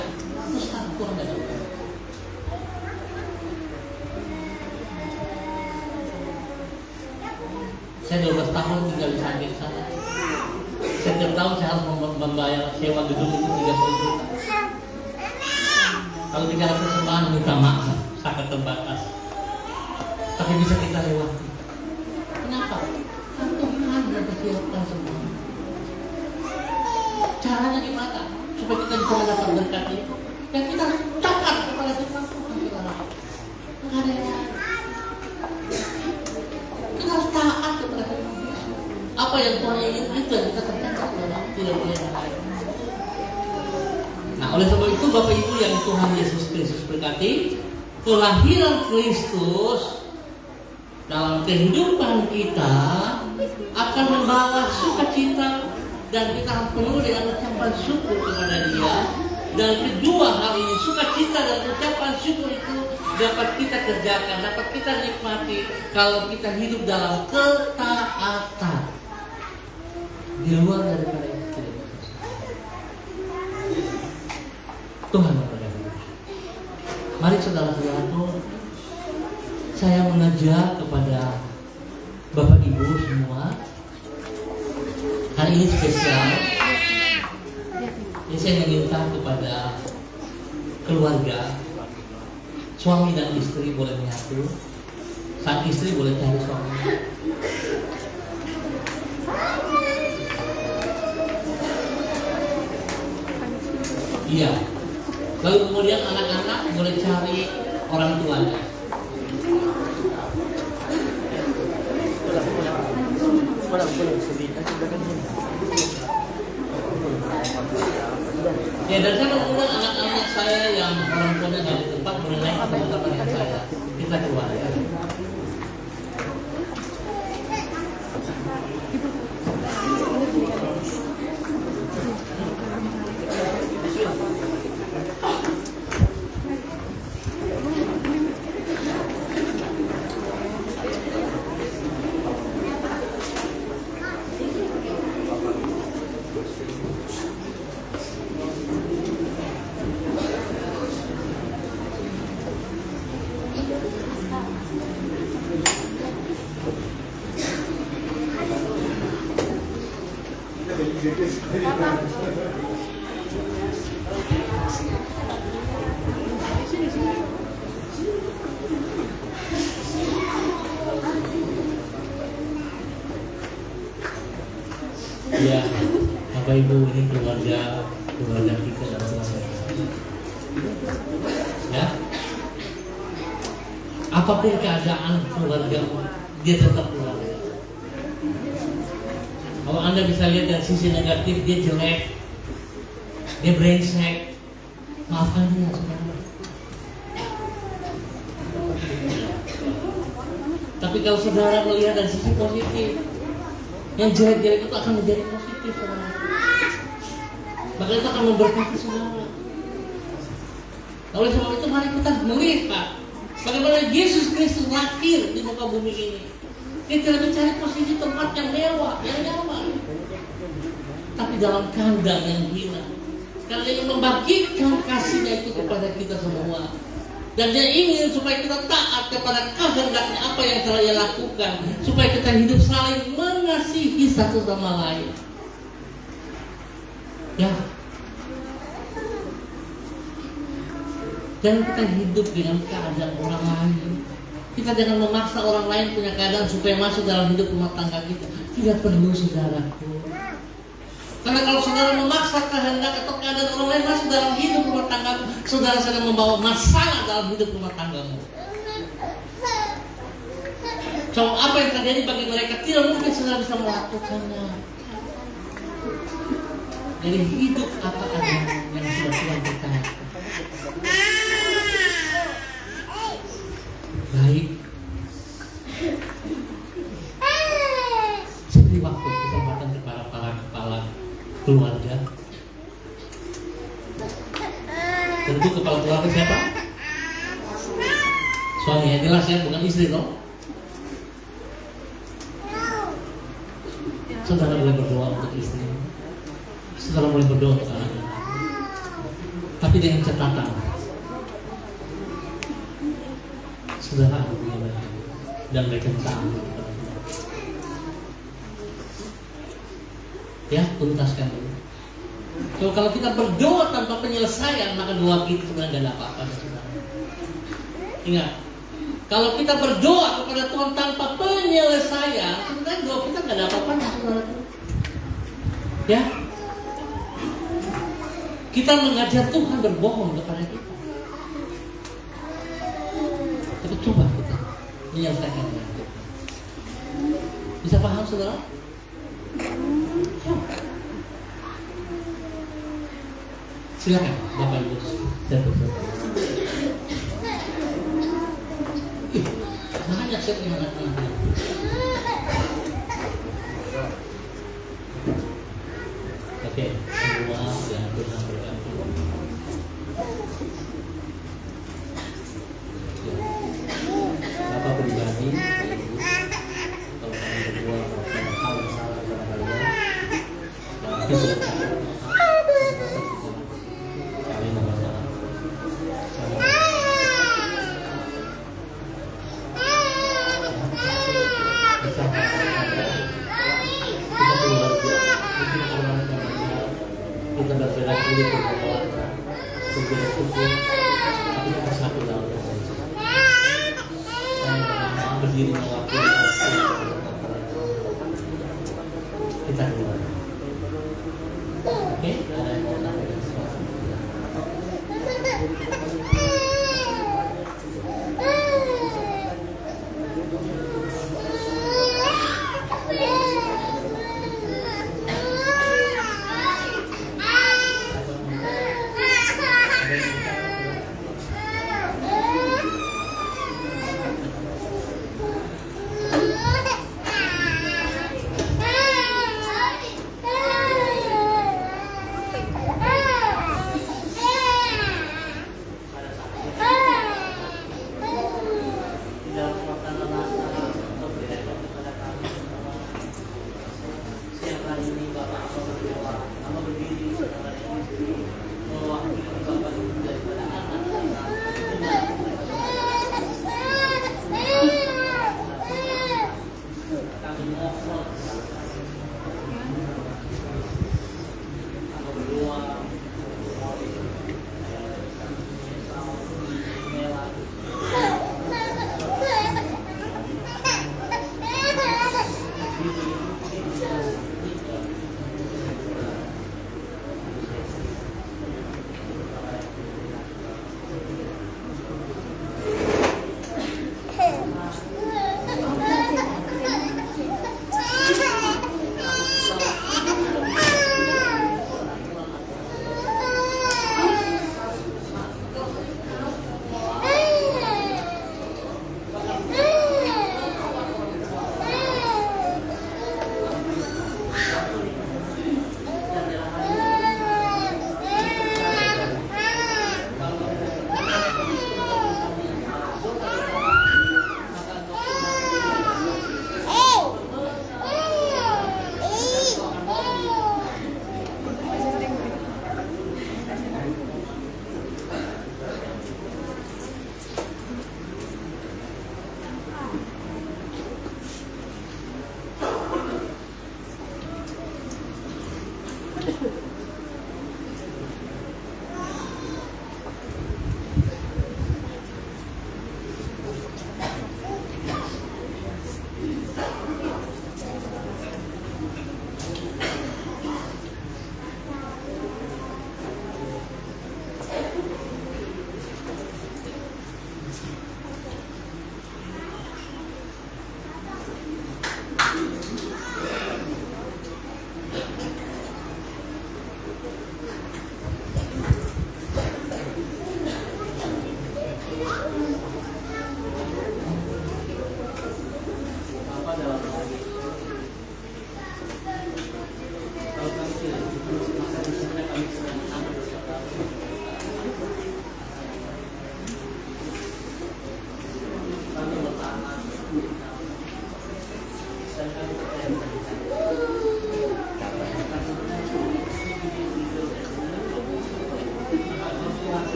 terus Tuhan tidak suka. tahun tinggal di samping sana. Setiap tahun saya harus membayar sewa gedung itu 30 juta. Kalau bicara persembahan minta maaf, sangat terbatas. Tapi bisa kita lewati. Kenapa? Karena Tuhan yang persiapkan semua. Caranya gimana? Supaya kita bisa mendapat berkat itu. Dan kita harus taat kepada firman Tuhan. Enggak ada yang lain. Kita harus taat kepada firman Tuhan. Apa yang Tuhan ingin itu yang kita kerjakan, tidak boleh yang lain. Nah, oleh sebab itu Bapak Ibu yang Tuhan Yesus Kristus berkati, kelahiran Kristus dalam kehidupan kita akan membawa sukacita dan kita harus penuh dengan ucapan syukur kepada Dia. Dan kedua hal ini, sukacita dan ucapan syukur itu dapat kita kerjakan, dapat kita nikmati kalau kita hidup dalam ketaatan. Di luar daripada itu tidak bisa. Tuhan memberkati. Mari saudara-saudaraku, saya mengajak kepada Bapak Ibu semua. Hari ini spesial. Ini saya meminta kepada keluarga, suami dan istri boleh menyatu. Sang istri boleh cari suami. Iya. Lalu kemudian anak-anak boleh cari orang tuanya. Ya, dan saya mengundang anak-anak saya yang orang tuanya nggak di tempat mengenai apa dengan saya. Kita keluar. Ya. Ya, Bapak Ibu, ini keluarga kita dan keluarga. Ya, apapun keadaan keluarga, dia tetap keluarga. Kalau Anda bisa lihat dari sisi negatif, dia jelek, dia brengsek, maafkan dia saudara. Tapi kalau saudara melihat dari sisi positif, yang jelek-jelek itu akan menjadi positif, saudara. Maka itu akan memberkati saudara. Oleh sebab itu mari kita melihat bagaimana Yesus Kristus lahir di muka bumi ini. Dia tidak mencari posisi tempat yang mewah, yang nyaman, tapi dalam kandang yang hina. Karena dia ingin membagikan kasihnya itu kepada kita semua. Dan dia ingin supaya kita taat kepada kehendaknya apa yang telah dia lakukan, supaya kita hidup saling mengasihi satu sama lain. Ya, jangan kita hidup dengan keadaan orang lain. Kita jangan memaksa orang lain punya keadaan supaya masuk dalam hidup rumah tangga kita. Tidak perlu, saudaraku. Karena kalau saudara memaksa kehendak atau keadaan orang lain masuk dalam hidup rumah tangga, saudara sedang membawa masalah dalam hidup rumah tanggamu. So, apa yang terjadi bagi mereka tidak mungkin saudara bisa melakukannya. Jadi hidup apa adanya yang sudah Tuhan berkata. Baik. Saya beri waktu kesempatan kepada para kepala keluarga. Tentu kepala keluarga siapa? Suami, ya jelas ya, bukan istri dong. Saudara boleh berdoa untuk istri. Saudara boleh berdoa untuk anak-anak. Tapi dengan catatan, saudara dan mereka tahu. Ya, tuntaskan dulu. So, kalau kita berdoa tanpa penyelesaian, maka doa kita sebenarnya tidak ada apa-apa. Ingat, kalau kita berdoa kepada Tuhan tanpa penyelesaian, sebenarnya doa kita tidak ada apa-apa. Ya, kita mengajar Tuhan berbohong kepada kita. Tapi coba kita menyelesaikan dengan Tuhan. Bisa paham saudara? Silakan Bapak Ibu. Banyak saya punya anak-anak. Oke, semua yang Tuhan berkati. Bapak pribadi, kalau kami berdua melakukan hal yang salah kepada kalian, kami mohon maaf. Kita berbeda kulit berkeluarga, berbeda suku, tapi kita satu dalam Tuhan. Saya berdiri mewakili kita keluar. Oke, ada yang mau sampaikan sesuatu?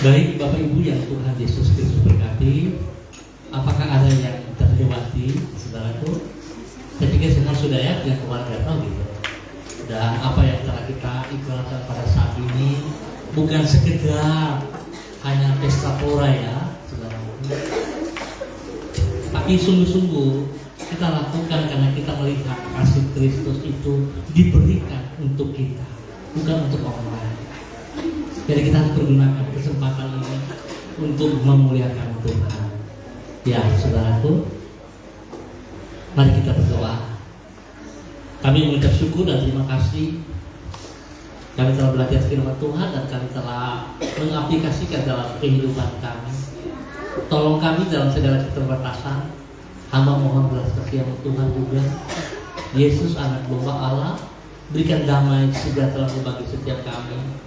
Baik Bapak Ibu yang Tuhan Yesus Kristus berkati, apakah ada yang terlewati, saudaraku? Saya pikir semua sudah ya, yang keluarga tahu gitu. Dan apa yang telah kita ikrarkan pada saat ini bukan sekedar hanya pesta pora ya, saudaraku. Tapi sungguh-sungguh kita lakukan karena kita melihat kasih Kristus itu diberikan untuk kita, bukan untuk orang lain. Jadi kita harus pergunakan kesempatan ini untuk memuliakan Tuhan. Ya, saudaraku, mari kita berdoa. Kami mengucap syukur dan terima kasih. Kami telah belajar firman Tuhan dan kami telah mengaplikasikan dalam kehidupan kami. Tolong kami dalam segala keterbatasan. Hamba mohon belas kasihan Tuhan juga. Yesus anak domba Allah, berikan damai sejahtera bagi setiap kami.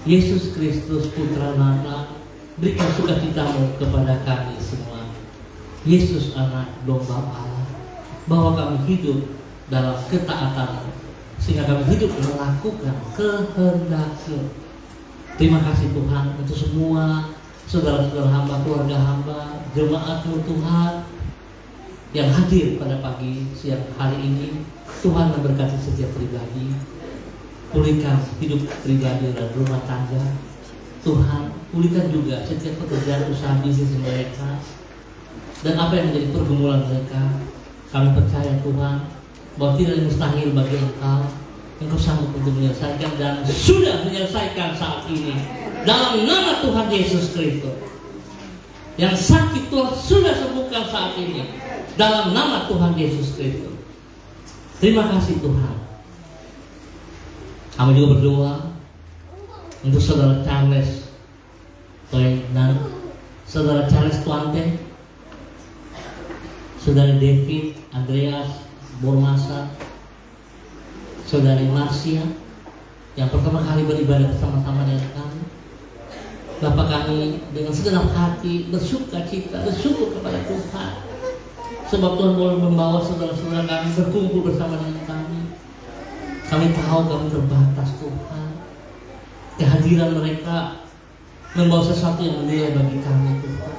Yesus Kristus Putra Nata, berikan sukacitamu kepada kami semua. Yesus anak domba Allah, bahwa kami hidup dalam ketaatan sehingga kami hidup melakukan kehendak-Mu. Terima kasih Tuhan untuk semua saudara-saudara hamba, keluarga hamba, jemaat-Mu Tuhan yang hadir pada pagi siang hari ini. Tuhan memberkati setiap pribadi. Pulihkan hidup pribadi dan rumah tangga. Tuhan, pulihkan juga setiap pekerjaan usaha bisnis mereka dan apa yang menjadi pergumulan mereka. Kami percaya Tuhan bahwa tidak mustahil bagi Engkau. Engkau sanggup untuk menyelesaikan dan sudah menyelesaikan saat ini dalam nama Tuhan Yesus Kristus. Yang sakit Tuhan sudah sembuhkan saat ini dalam nama Tuhan Yesus Kristus. Terima kasih Tuhan. Kami juga berdoa untuk saudara Charles dan saudara Charles Tuante, saudara David, Andreas, Bormasa, saudari Marcia yang pertama kali beribadah bersama-sama dengan kami. Bapak kami dengan segenap hati bersuka cita, bersyukur kepada Tuhan sebab Tuhan boleh membawa saudara-saudara kami berkumpul bersama dengan kami. Kami tahu kami terbatas Tuhan. Kehadiran mereka membawa sesuatu yang bernilai bagi kami Tuhan.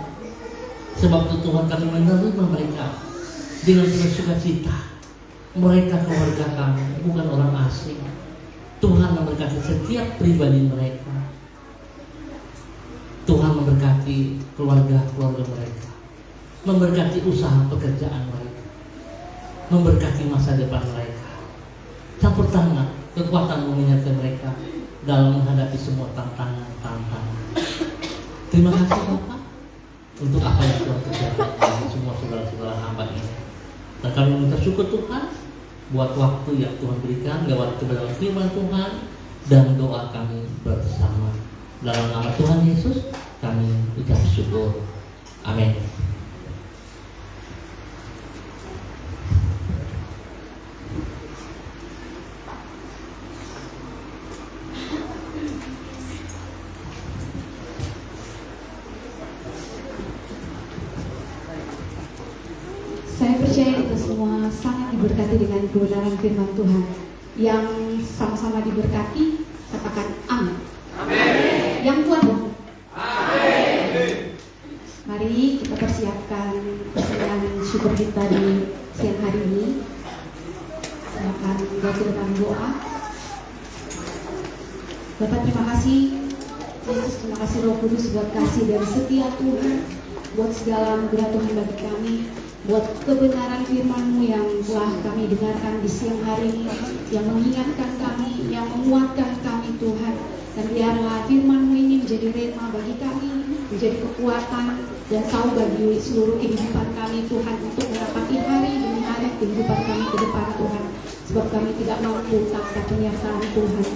Sebab itu Tuhan kami menerima mereka dengan penuh sukacita. Mereka keluarga kami, bukan orang asing. Tuhan memberkati setiap pribadi mereka. Tuhan memberkati keluarga-keluarga mereka. Memberkati usaha pekerjaan mereka. Memberkati masa depan mereka. Campur tangan, kekuatan mengingatkan mereka dalam menghadapi semua tantangan-tantangan. Terima kasih Bapak untuk apa yang Tuhan kerjakan bagi semua saudara-saudara hamba ini. Dan kami minta syukur Tuhan buat waktu yang Tuhan berikan lewat kebenaran firman Tuhan dan doa kami bersama. Dalam nama Tuhan Yesus kami ucap syukur. Amin. Saya percaya kita semua sangat diberkati dengan kebenaran firman Tuhan. Yang sama-sama diberkati, katakan amin. Amin. Yang kuat dong. Amin. Mari kita persiapkan persembahan syukur kita di siang hari ini. Silakan bagi dengan doa. Bapak terima kasih Yesus, terima kasih Roh Kudus buat kasih dan setia Tuhan, buat segala anugerah Tuhan bagi kami, buat kebenaran firman-Mu yang telah kami dengarkan di siang hari ini, yang mengingatkan kami, yang menguatkan kami Tuhan. Dan biarlah firman-Mu ini menjadi rema bagi kami, menjadi kekuatan dan tahu bagi seluruh kehidupan kami Tuhan, untuk menapaki hari demi hari kehidupan kami ke depan Tuhan. Sebab kami tidak mampu tanpa penyertaan Tuhan.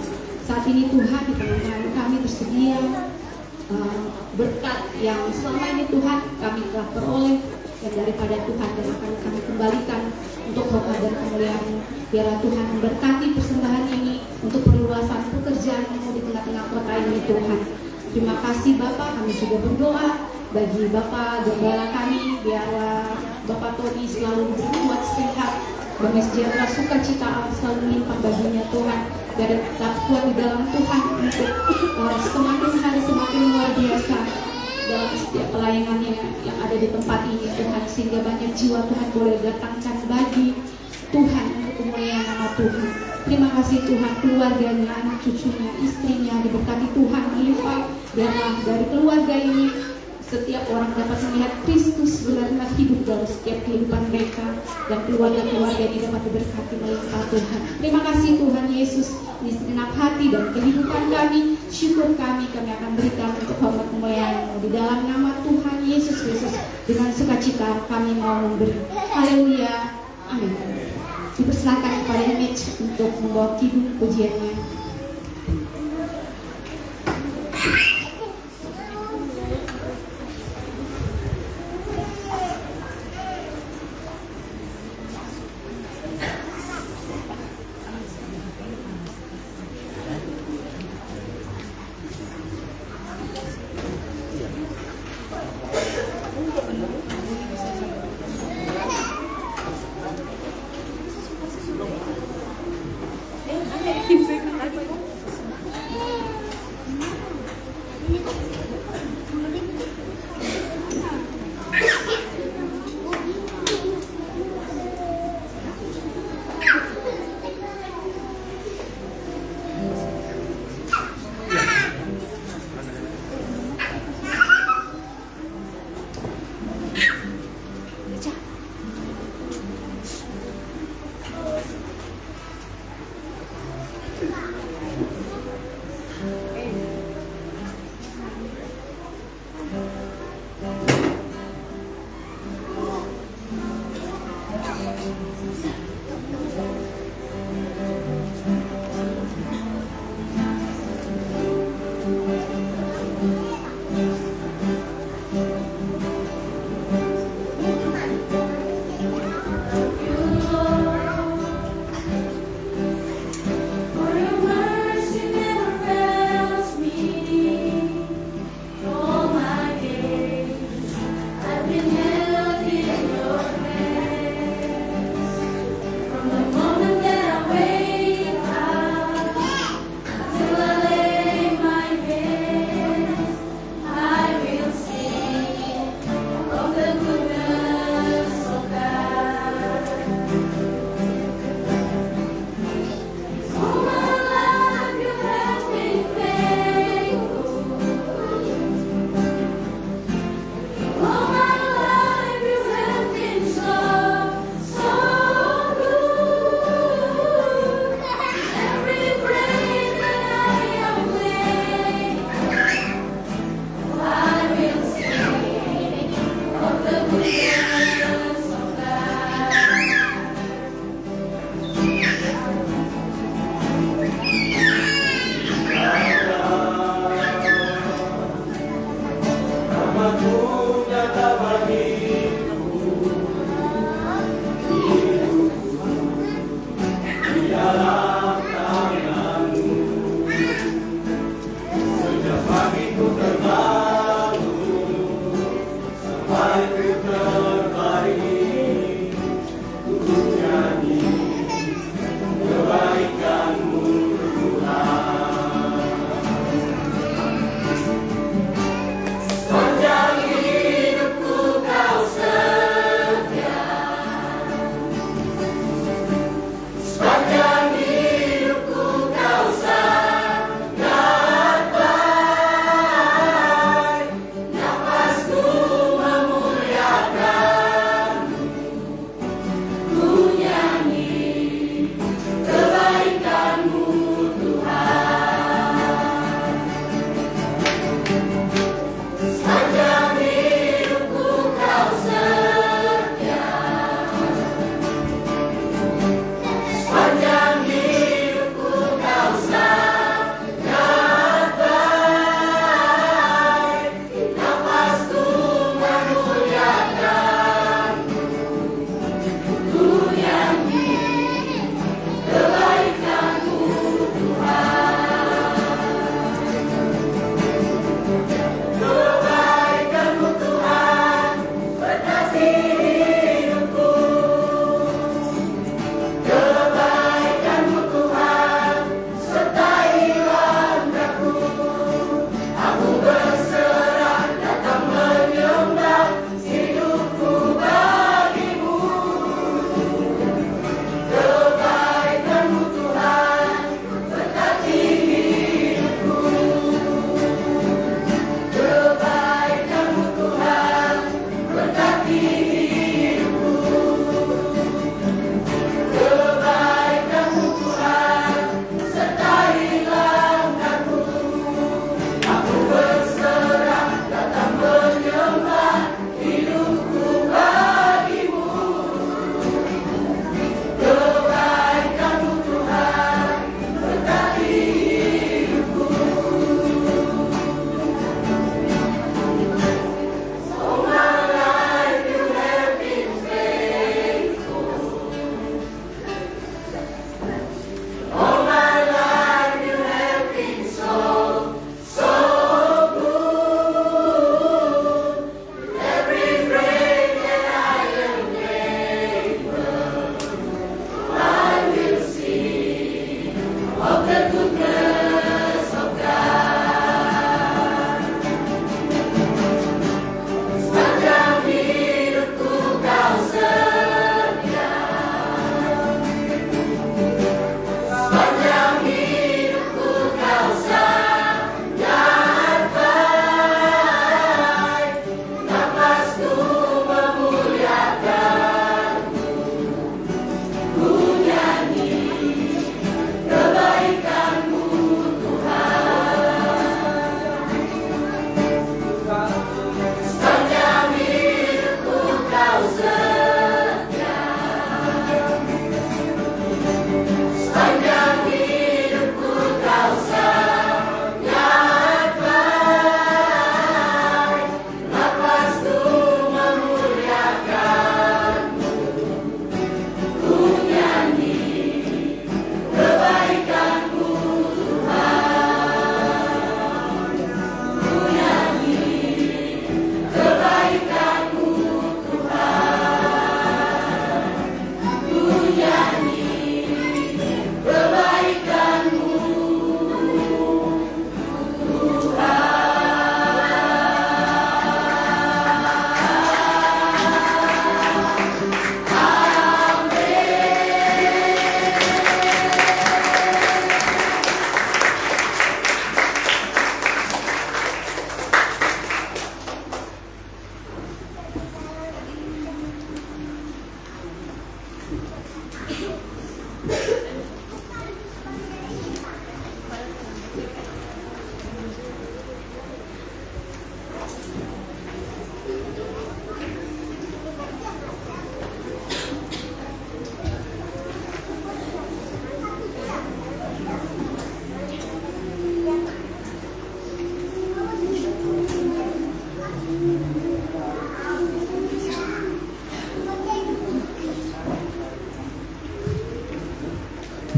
Saat ini Tuhan di tengah kami tersedia berkat yang selama ini Tuhan kami telah peroleh yang daripada Tuhan, dan akan kami kembalikan untuk hormat dan kemuliaan-Mu. Biarlah Tuhan memberkati persembahan ini untuk perluasan pekerjaan-Mu di tengah-tengah kota ini Tuhan. Terima kasih Bapak, kami juga berdoa bagi Bapak gembala kami, biarlah Bapak Tony selalu berbuat sehat, damai sejahtera, sukacita selalu melimpah baginya Tuhan. Biar tetap kuat di dalam Tuhan untuk semakin hari semakin luar biasa pelayanannya yang ada di tempat ini Tuhan, sehingga banyak jiwa Tuhan boleh datangkan bagi Tuhan untuk kemuliaan nama Tuhan. Terima kasih Tuhan, keluarganya, anak cucunya, istrinya diberkati Tuhan melimpah. Biarlah dari keluarga ini setiap orang dapat melihat Kristus benar-benar hidup dalam setiap kehidupan mereka, dan keluarga-keluarga ini dapat diberkati melimpah Tuhan. Terima kasih Tuhan Yesus, di segenap hati dan kehidupan kami, syukur kami akan berikan untuk hormat kemuliaan-Mu di dalam nama Tuhan Yesus Kristus. Dengan sukacita kami mau memberi. Haleluya, amin. Dipersilakan kepada Image untuk membawa kidung pujiannya. Sepanjang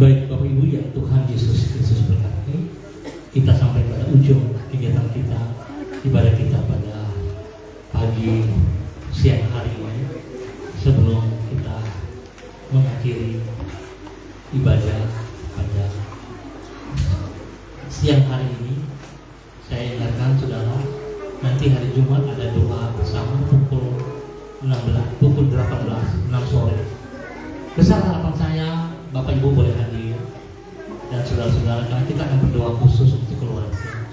Baik Bapak Ibu yang Tuhan Yesus Kristus berkati, kita sampai pada ujung kegiatan kita, ibadah kita pada pagi siang hari ini. Sebelum kita mengakhiri ibadah pada siang hari ini, saya ingatkan saudara, nanti hari Jumat ada doa bersama pukul 18, 6 sore. Besar harapan saya Bapak Ibu boleh hadir dan saudara-saudara, karena kita akan berdoa khusus untuk keluarga.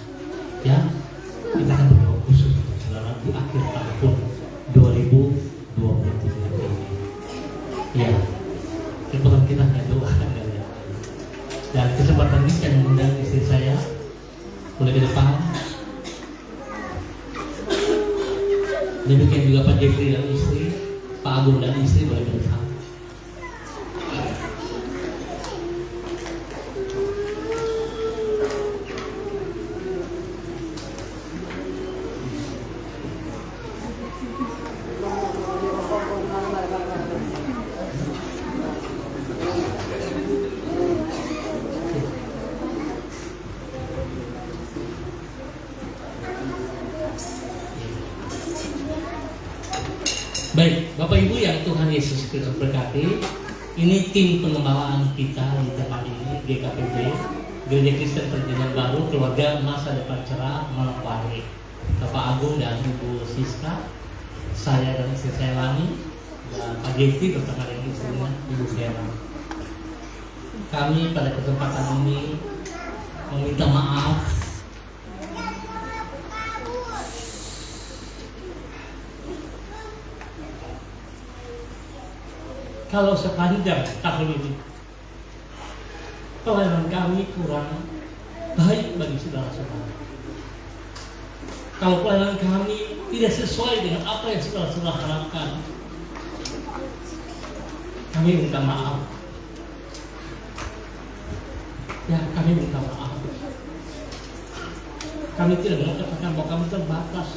Ya, kita akan berdoa khusus untuk saudara di akhir tahun 2023 ini. Ya, kesempatan kita hanya doa dan kesempatan ini saya mengundang istri saya, boleh ke depan. Demikian juga Pak Jeffrey dan istri, Pak Agung dan istri boleh ke depan. Baik, Bapak Ibu yang Tuhan Yesus Kristus berkati, ini tim pengembalaan kita di tempat ini, GKPB, Gereja Kristen Perjanjian Baru, Keluarga Masa Depan Cerah, Manokwari. Bapak Agung dan Ibu Siska, saya dan istri saya Lani, dan Pak Jeffrey bersama dengan istrinya Ibu Vera. Kami pada kesempatan ini meminta maaf kalau sepanjang tahun ini pelayanan kami kurang baik bagi saudara-saudara. Kalau pelayanan kami tidak sesuai dengan apa yang saudara-saudara harapkan, kami minta maaf. Ya, kami minta maaf. Kami tidak mengatakan bahwa kami terbatas,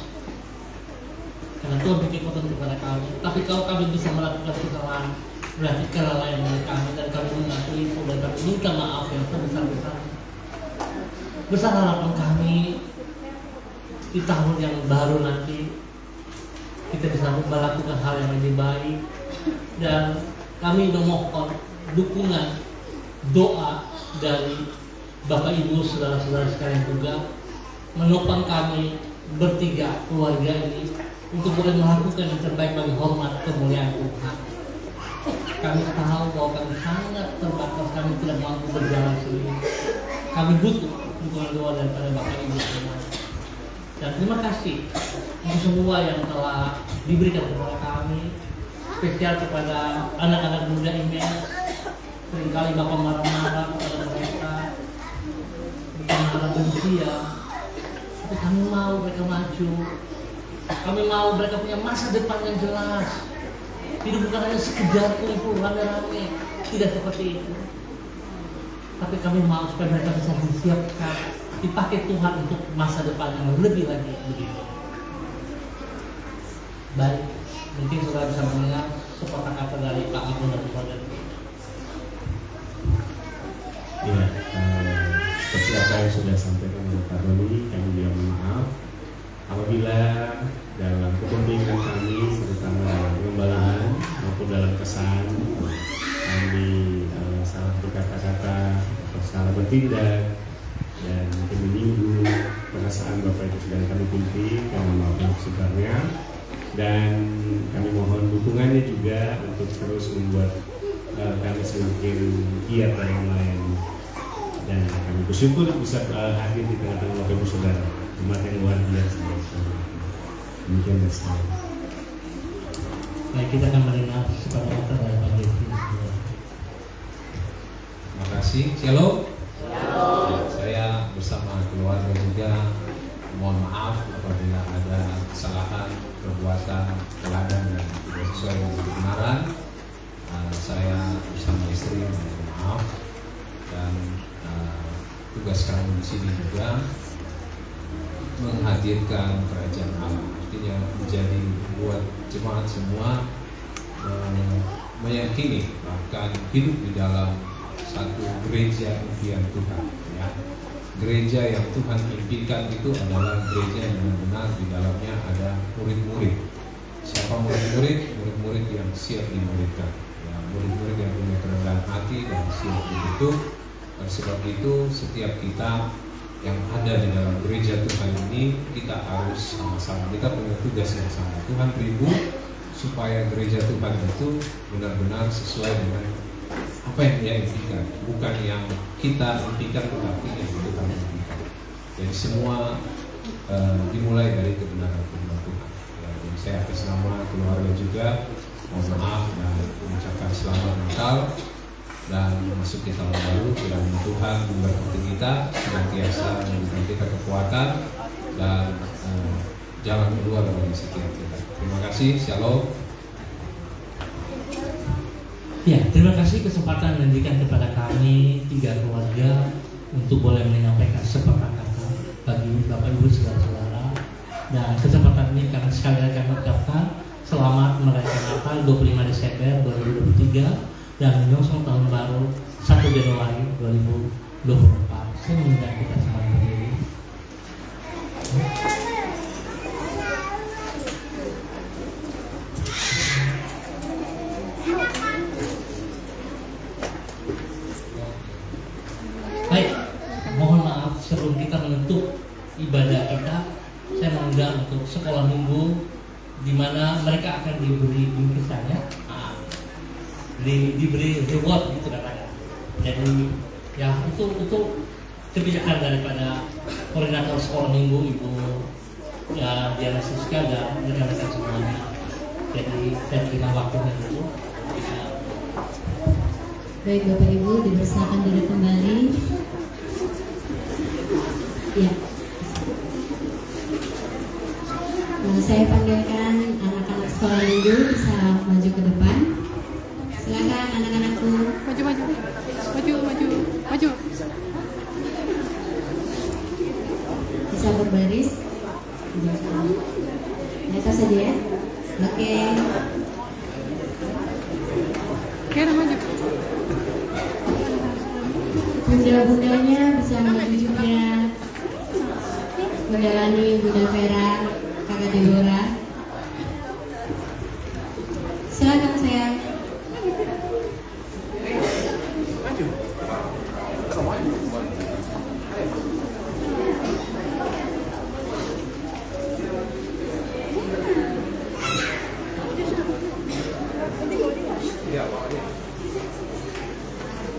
karena Tuhan bikin kekuatan kepada kami. Tapi kalau kami bisa melakukan kesalahan, berarti kelalaian dari kami, dan kami mengakui itu, dan kami minta maaf yang sebesar-besar. Besar harapan kami di tahun yang baru nanti kita bisa melakukan hal yang lebih baik, dan kami memohon dukungan doa dari Bapak Ibu saudara-saudara sekalian juga menopang kami bertiga keluarga ini untuk boleh melakukan yang terbaik bagi hormat kemuliaan Tuhan. Kami tahu bahwa kami sangat terbatas, kami tidak mampu berjalan sendiri. Kami butuh dukungan doa daripada Bapak Ibu semua. Dan terima kasih untuk semua yang telah diberikan kepada kami, spesial kepada anak-anak muda ini. Seringkali Bapak marah-marah kepada mereka, bukan marah benci ya, tapi kami mau mereka maju. Kami mau mereka punya masa depan yang jelas. Hidup bukan hanya sekedar kumpul rame-rame, tidak seperti itu. Tapi kami mau supaya mereka bisa disiapkan, dipakai Tuhan untuk masa depan yang lebih lagi begitu. Baik, mungkin saudara bisa mendengar sepatah kata dari Pak Agung dan saudara. Ya, seperti apa yang sudah sampaikan oleh Pak Doni, kami juga maaf apabila dalam kepemimpinan kami, terutama dalam pengembalaan maupun dalam kesan, kami salah berkata-kata atau salah bertindak dan mungkin menyinggung perasaan Bapak Ibu sedang kami pimpin. Kami mohon sebenarnya, dan kami mohon dukungannya juga untuk terus membuat kami semakin giat dalam melayani. Dan kami bersyukur bisa hadir di tengah-tengah Bapak Ibu Saudara, umat yang luar biasa. Demikian dari saya. Baik, kita akan mendengar sepatah kata dari Pak Jeffrey. Terima kasih. Shalom. Saya bersama keluarga juga mohon maaf apabila ada kesalahan, perbuatan, teladan dan tidak sesuai dengan kebenaran. Saya bersama istri mohon maaf, dan tugas kami di sini juga menghadirkan kerajaan Allah, artinya menjadi buat jemaat semua meyakini bahkan hidup di dalam satu gereja impian Tuhan. Ya. Gereja yang Tuhan impikan itu adalah gereja yang benar-benar di dalamnya ada murid-murid. Siapa murid-murid? Murid-murid yang siap dimuridkan. Ya, murid-murid yang punya kerendahan hati dan siap dibentuk. Dan sebab itu setiap kita yang ada di dalam gereja Tuhan ini, kita harus sama-sama, kita punya tugas yang sama. Tuhan rindu supaya gereja Tuhan itu benar-benar sesuai dengan apa yang Dia impikan, bukan yang kita impikan, tetapi yang Tuhan impikan. Jadi semua dimulai dari kebenaran firman Tuhan. Ya, jadi saya atas nama keluarga juga mohon maaf dan mengucapkan selamat Natal dan masuk di tahun baru. Kiranya Tuhan memberkati kita, senantiasa memberikan kita kekuatan dan jalan keluar bagi setiap kita. Terima kasih, shalom. Ya, terima kasih kesempatan yang diberikan kepada kami 3 keluarga untuk boleh menyampaikan sepatah kata bagi Bapak Ibu saudara-saudara. Dan kesempatan ini kami sekali lagi mengucapkan selamat merayakan Natal 25 Desember 2023 dan menyongsong tahun baru 1 Januari 2024. Saya mengundang kita semua berdiri. Baik, mohon maaf sebelum kita menutup ibadah kita, saya mengundang untuk sekolah minggu di mana mereka akan diberi bingkisannya, diberi reward gitu katanya. Jadi ya itu kebijakan daripada koordinator sekolah minggu Ibu ya Diana Siska dan rekan-rekan semuanya. Jadi saya berikan waktunya dulu. Baik Bapak Ibu, dipersilakan duduk kembali. Ya. Saya panggilkan anak-anak sekolah minggu bisa maju ke depan. Silakan anak-anakku. Maju. Bisa berbaris. Di atas saja ya. Oke. Maju. Bunda-bundanya bisa maju juga. Bunda Lani, Bunda Vera, Kakak Deborah. Silakan sayang.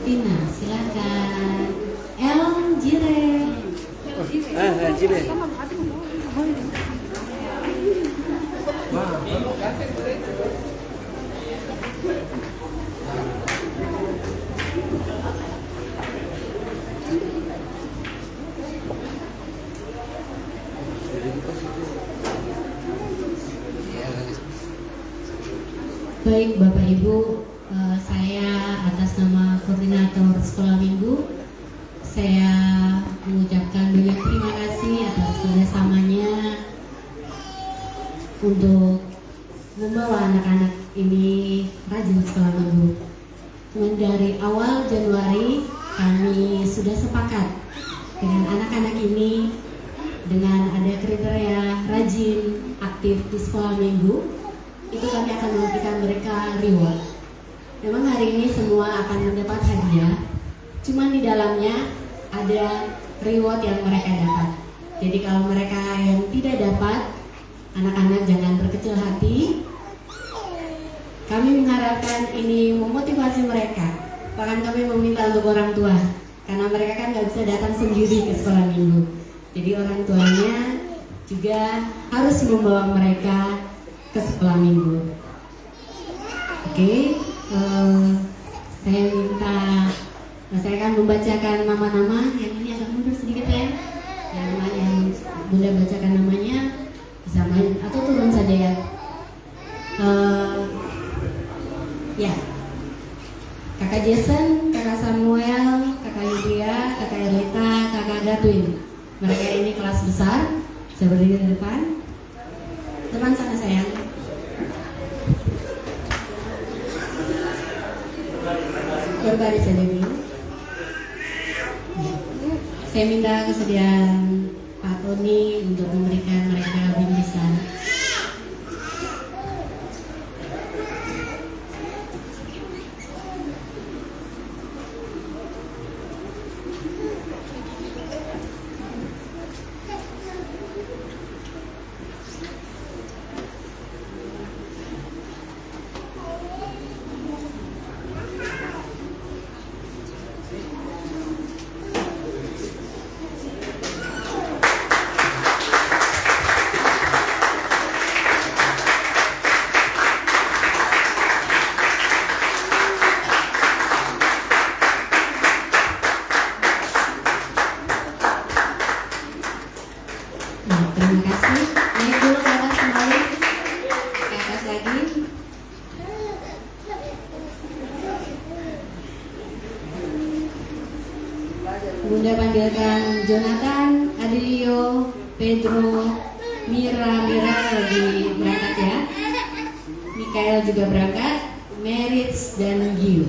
Tina, silakan. Elon Jire. Baik Bapak Ibu, saya atas nama koordinator sekolah minggu, saya mengucapkan banyak terima kasih atas kerjasamanya untuk membawa anak-anak ini rajin sekolah minggu. Dari awal Januari kami sudah sepakat dengan anak-anak ini dengan ada kriteria rajin aktif di sekolah minggu. Itu kami akan memberikan mereka reward. Memang hari ini semua akan mendapat hadiah, cuma di dalamnya ada reward yang mereka dapat. Jadi kalau mereka yang tidak dapat, anak-anak jangan berkecil hati. Kami mengharapkan ini memotivasi mereka. Bahkan kami meminta untuk orang tua, karena mereka kan nggak bisa datang sendiri ke sekolah minggu. Jadi orang tuanya juga harus membawa mereka ke sekolah minggu. Oke, saya minta, saya akan membacakan nama-nama. Yang ini agak mundur sedikit ya. Yang Bunda bacakan namanya, bisa main atau turun saja ya. Ya, Kakak Jason, Kakak Samuel, Kakak Yulia, Kakak Erlita, Kakak Darwin. Mereka ini kelas besar, bisa berdiri di depan. Teman sana sayang. Berbaris saja dulu. Saya minta kesediaan Pak Tony untuk memberikan mereka bingkisan. Terima kasih. Naik dulu ke atas kembali. Ke atas lagi. Bunda panggilkan Jonathan, Adilio, Pedro, Mira lagi berangkat ya. Mikael juga berangkat, Merits dan Gio.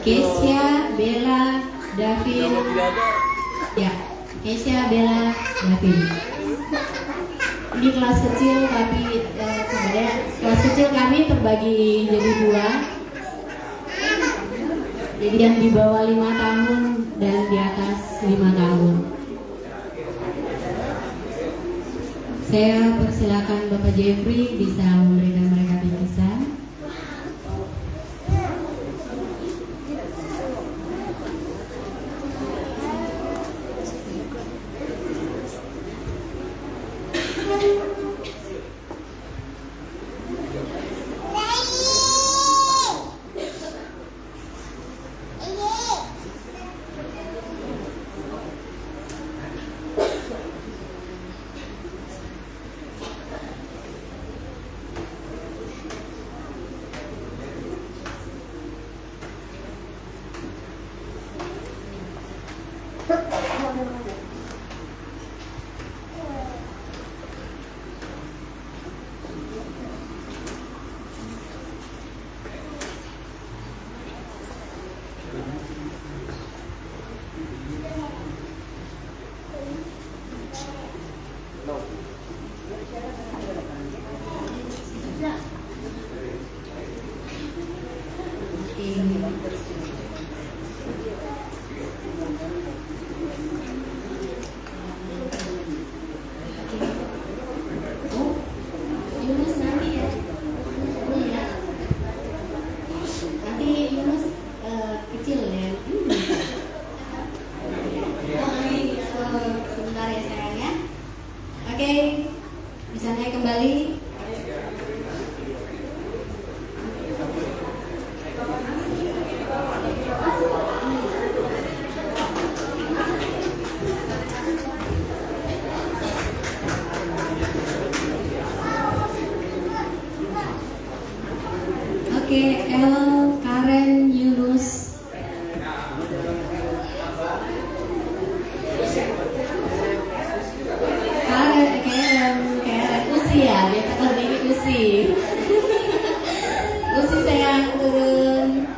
Kesia, Bella, Davin. Ya, Kesia, Bella, Davin. Ini kelas kecil tapi sebenarnya kelas kecil kami terbagi jadi 2. Jadi yang di bawah 5 tahun dan di atas 5 tahun. Saya persilakan Bapak Jeffrey bisa memberikan mereka bingkisan. Bisa naik kembali. Oke, Karen Yunus. Karen Usi ya, dia kata ini Usi. Usi sayang turun.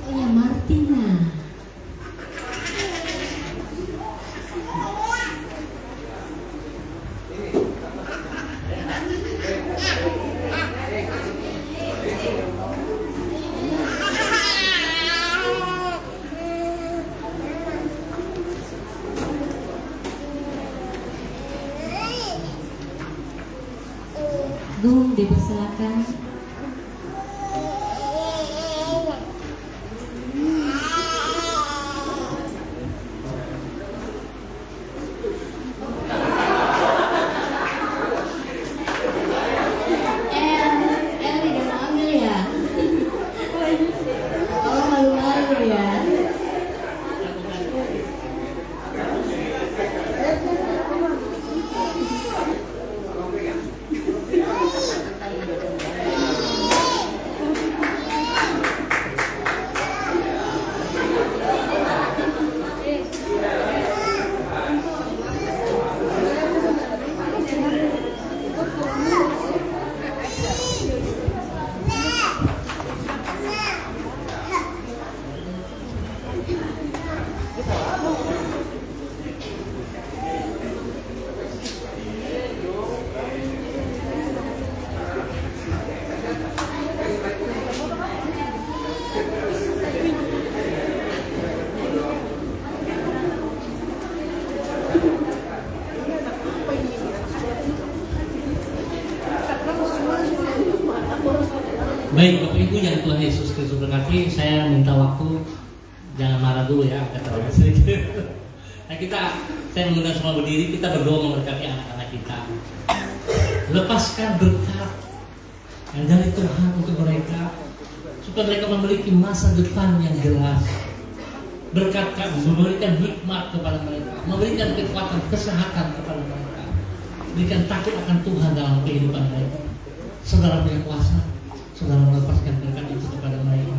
Oh ya, Martina. Gung dipersilakan. El tidak mau ambil ya? Oh, malu-malu ya. Baik Bapak Ibu yang Tuhan Yesus Kristus berkati, saya minta waktu, jangan marah dulu ya, agak terlalu sedikit. Nah saya mengundang semua berdiri, kita berdoa memberkati anak-anak kita. Lepaskan berkat yang dari Tuhan untuk mereka, supaya mereka memiliki masa depan yang jelas. Berkatkan, memberikan hikmat kepada mereka, memberikan kekuatan, kesehatan kepada mereka, berikan takut akan Tuhan dalam kehidupan mereka. Saudara punya kuasa, saudara melepaskan berkat itu kepada mereka.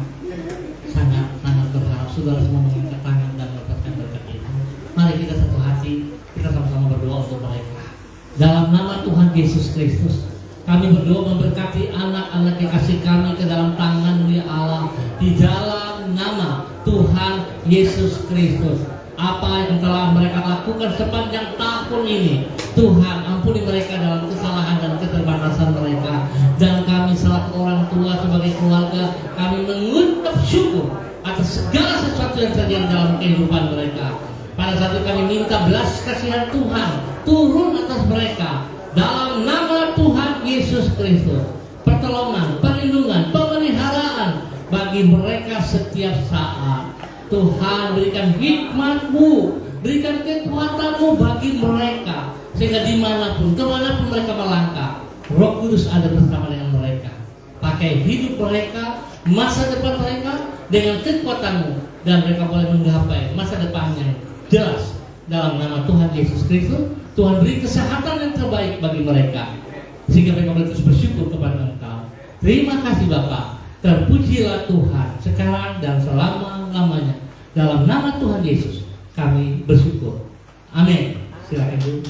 Sangat berharap saudara semua mengangkat tangan dan melepaskan berkat itu. Mari kita satu hati, kita sama-sama berdoa untuk mereka. Dalam nama Tuhan Yesus Kristus, kami berdoa memberkati anak-anak yang kasih kami ke dalam tangan ya Allah. Di dalam nama Tuhan Yesus Kristus, apa yang telah mereka lakukan sepanjang tahun ini, Tuhan ampuni mereka dalam kesalahan dan keterbatasan mereka. Dan kami selaku orang tua sebagai keluarga, kami mengucap syukur atas segala sesuatu yang terjadi dalam kehidupan mereka. Pada saat itu kami minta belas kasihan Tuhan turun atas mereka dalam nama Tuhan Yesus Kristus. Pertolongan, perlindungan, pemeliharaan bagi mereka setiap saat. Tuhan berikan hikmat-Mu, berikan kekuatan-Mu bagi mereka, sehingga dimanapun, kemanapun mereka melangkah, Roh Kudus ada bersama dengan mereka. Pakai hidup mereka, masa depan mereka dengan kekuatan-Mu, dan mereka boleh menggapai masa depan yang jelas. Dalam nama Tuhan Yesus Kristus, Tuhan beri kesehatan yang terbaik bagi mereka, sehingga mereka boleh terus bersyukur kepada Engkau. Terima kasih Bapa. Terpujilah Tuhan sekarang dan selama-lamanya. Dalam nama Tuhan Yesus kami bersyukur. Amin. Silakan Bu.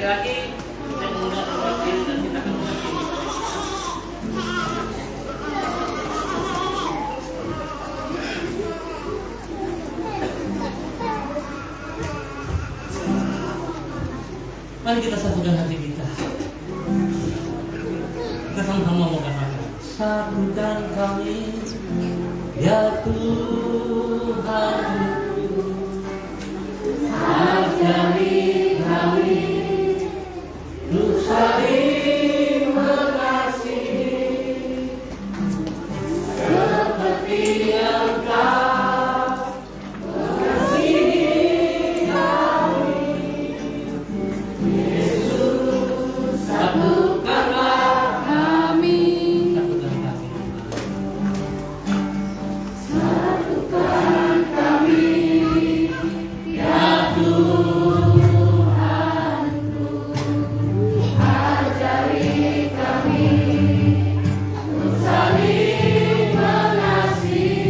Lagi saya mengundang semua diri dan kita akan mengakhiri. Mari kita satukan hati kita. Kita sama-sama mau katakan, satukan kami ya Tuhan, ajari kami untuk saling mengasihi seperti yang Kau mengasihi kami. Yesus, satukanlah kami. Satukan kami ya Tuhan. Ajari kami untuk saling mengasihi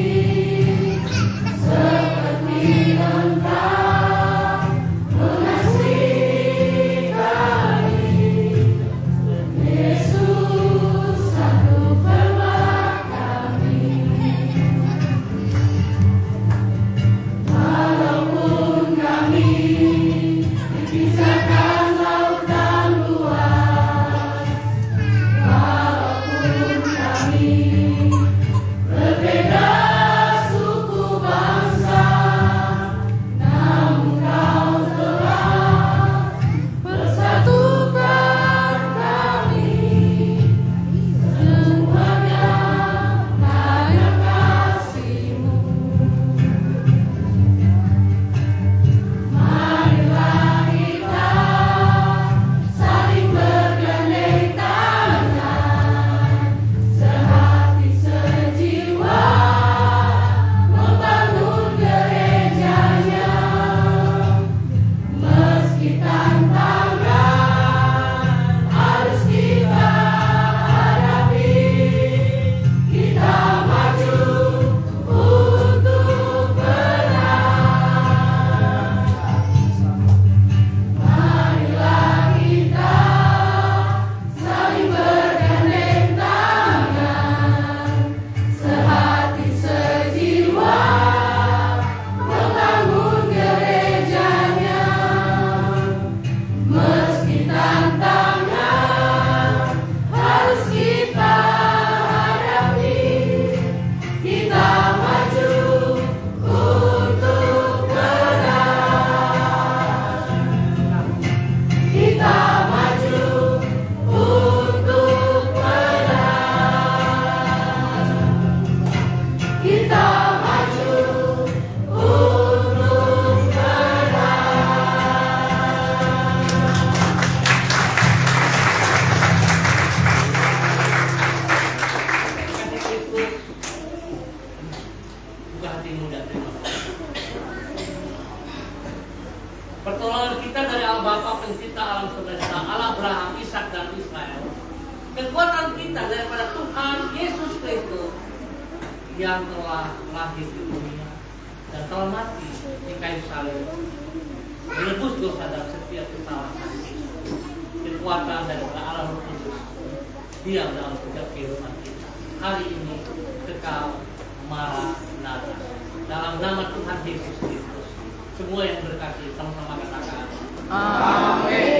Pertolongan kita dari Allah Bapa pencipta alam semesta, Allah Abraham, Ishak dan Israel. Kekuatan kita daripada Tuhan Yesus Kristus yang telah lahir di dunia dan telah mati di kayu salib, menebus dosa dan setiap kesalahan. Kekuatan daripada Allah Roh Kudus diam dalam setiap kehidupan kita. Hari ini kekal Maranatha. Dalam nama Tuhan Yesus Kristus. Semua yang berkasih sama-sama katakan. Amin.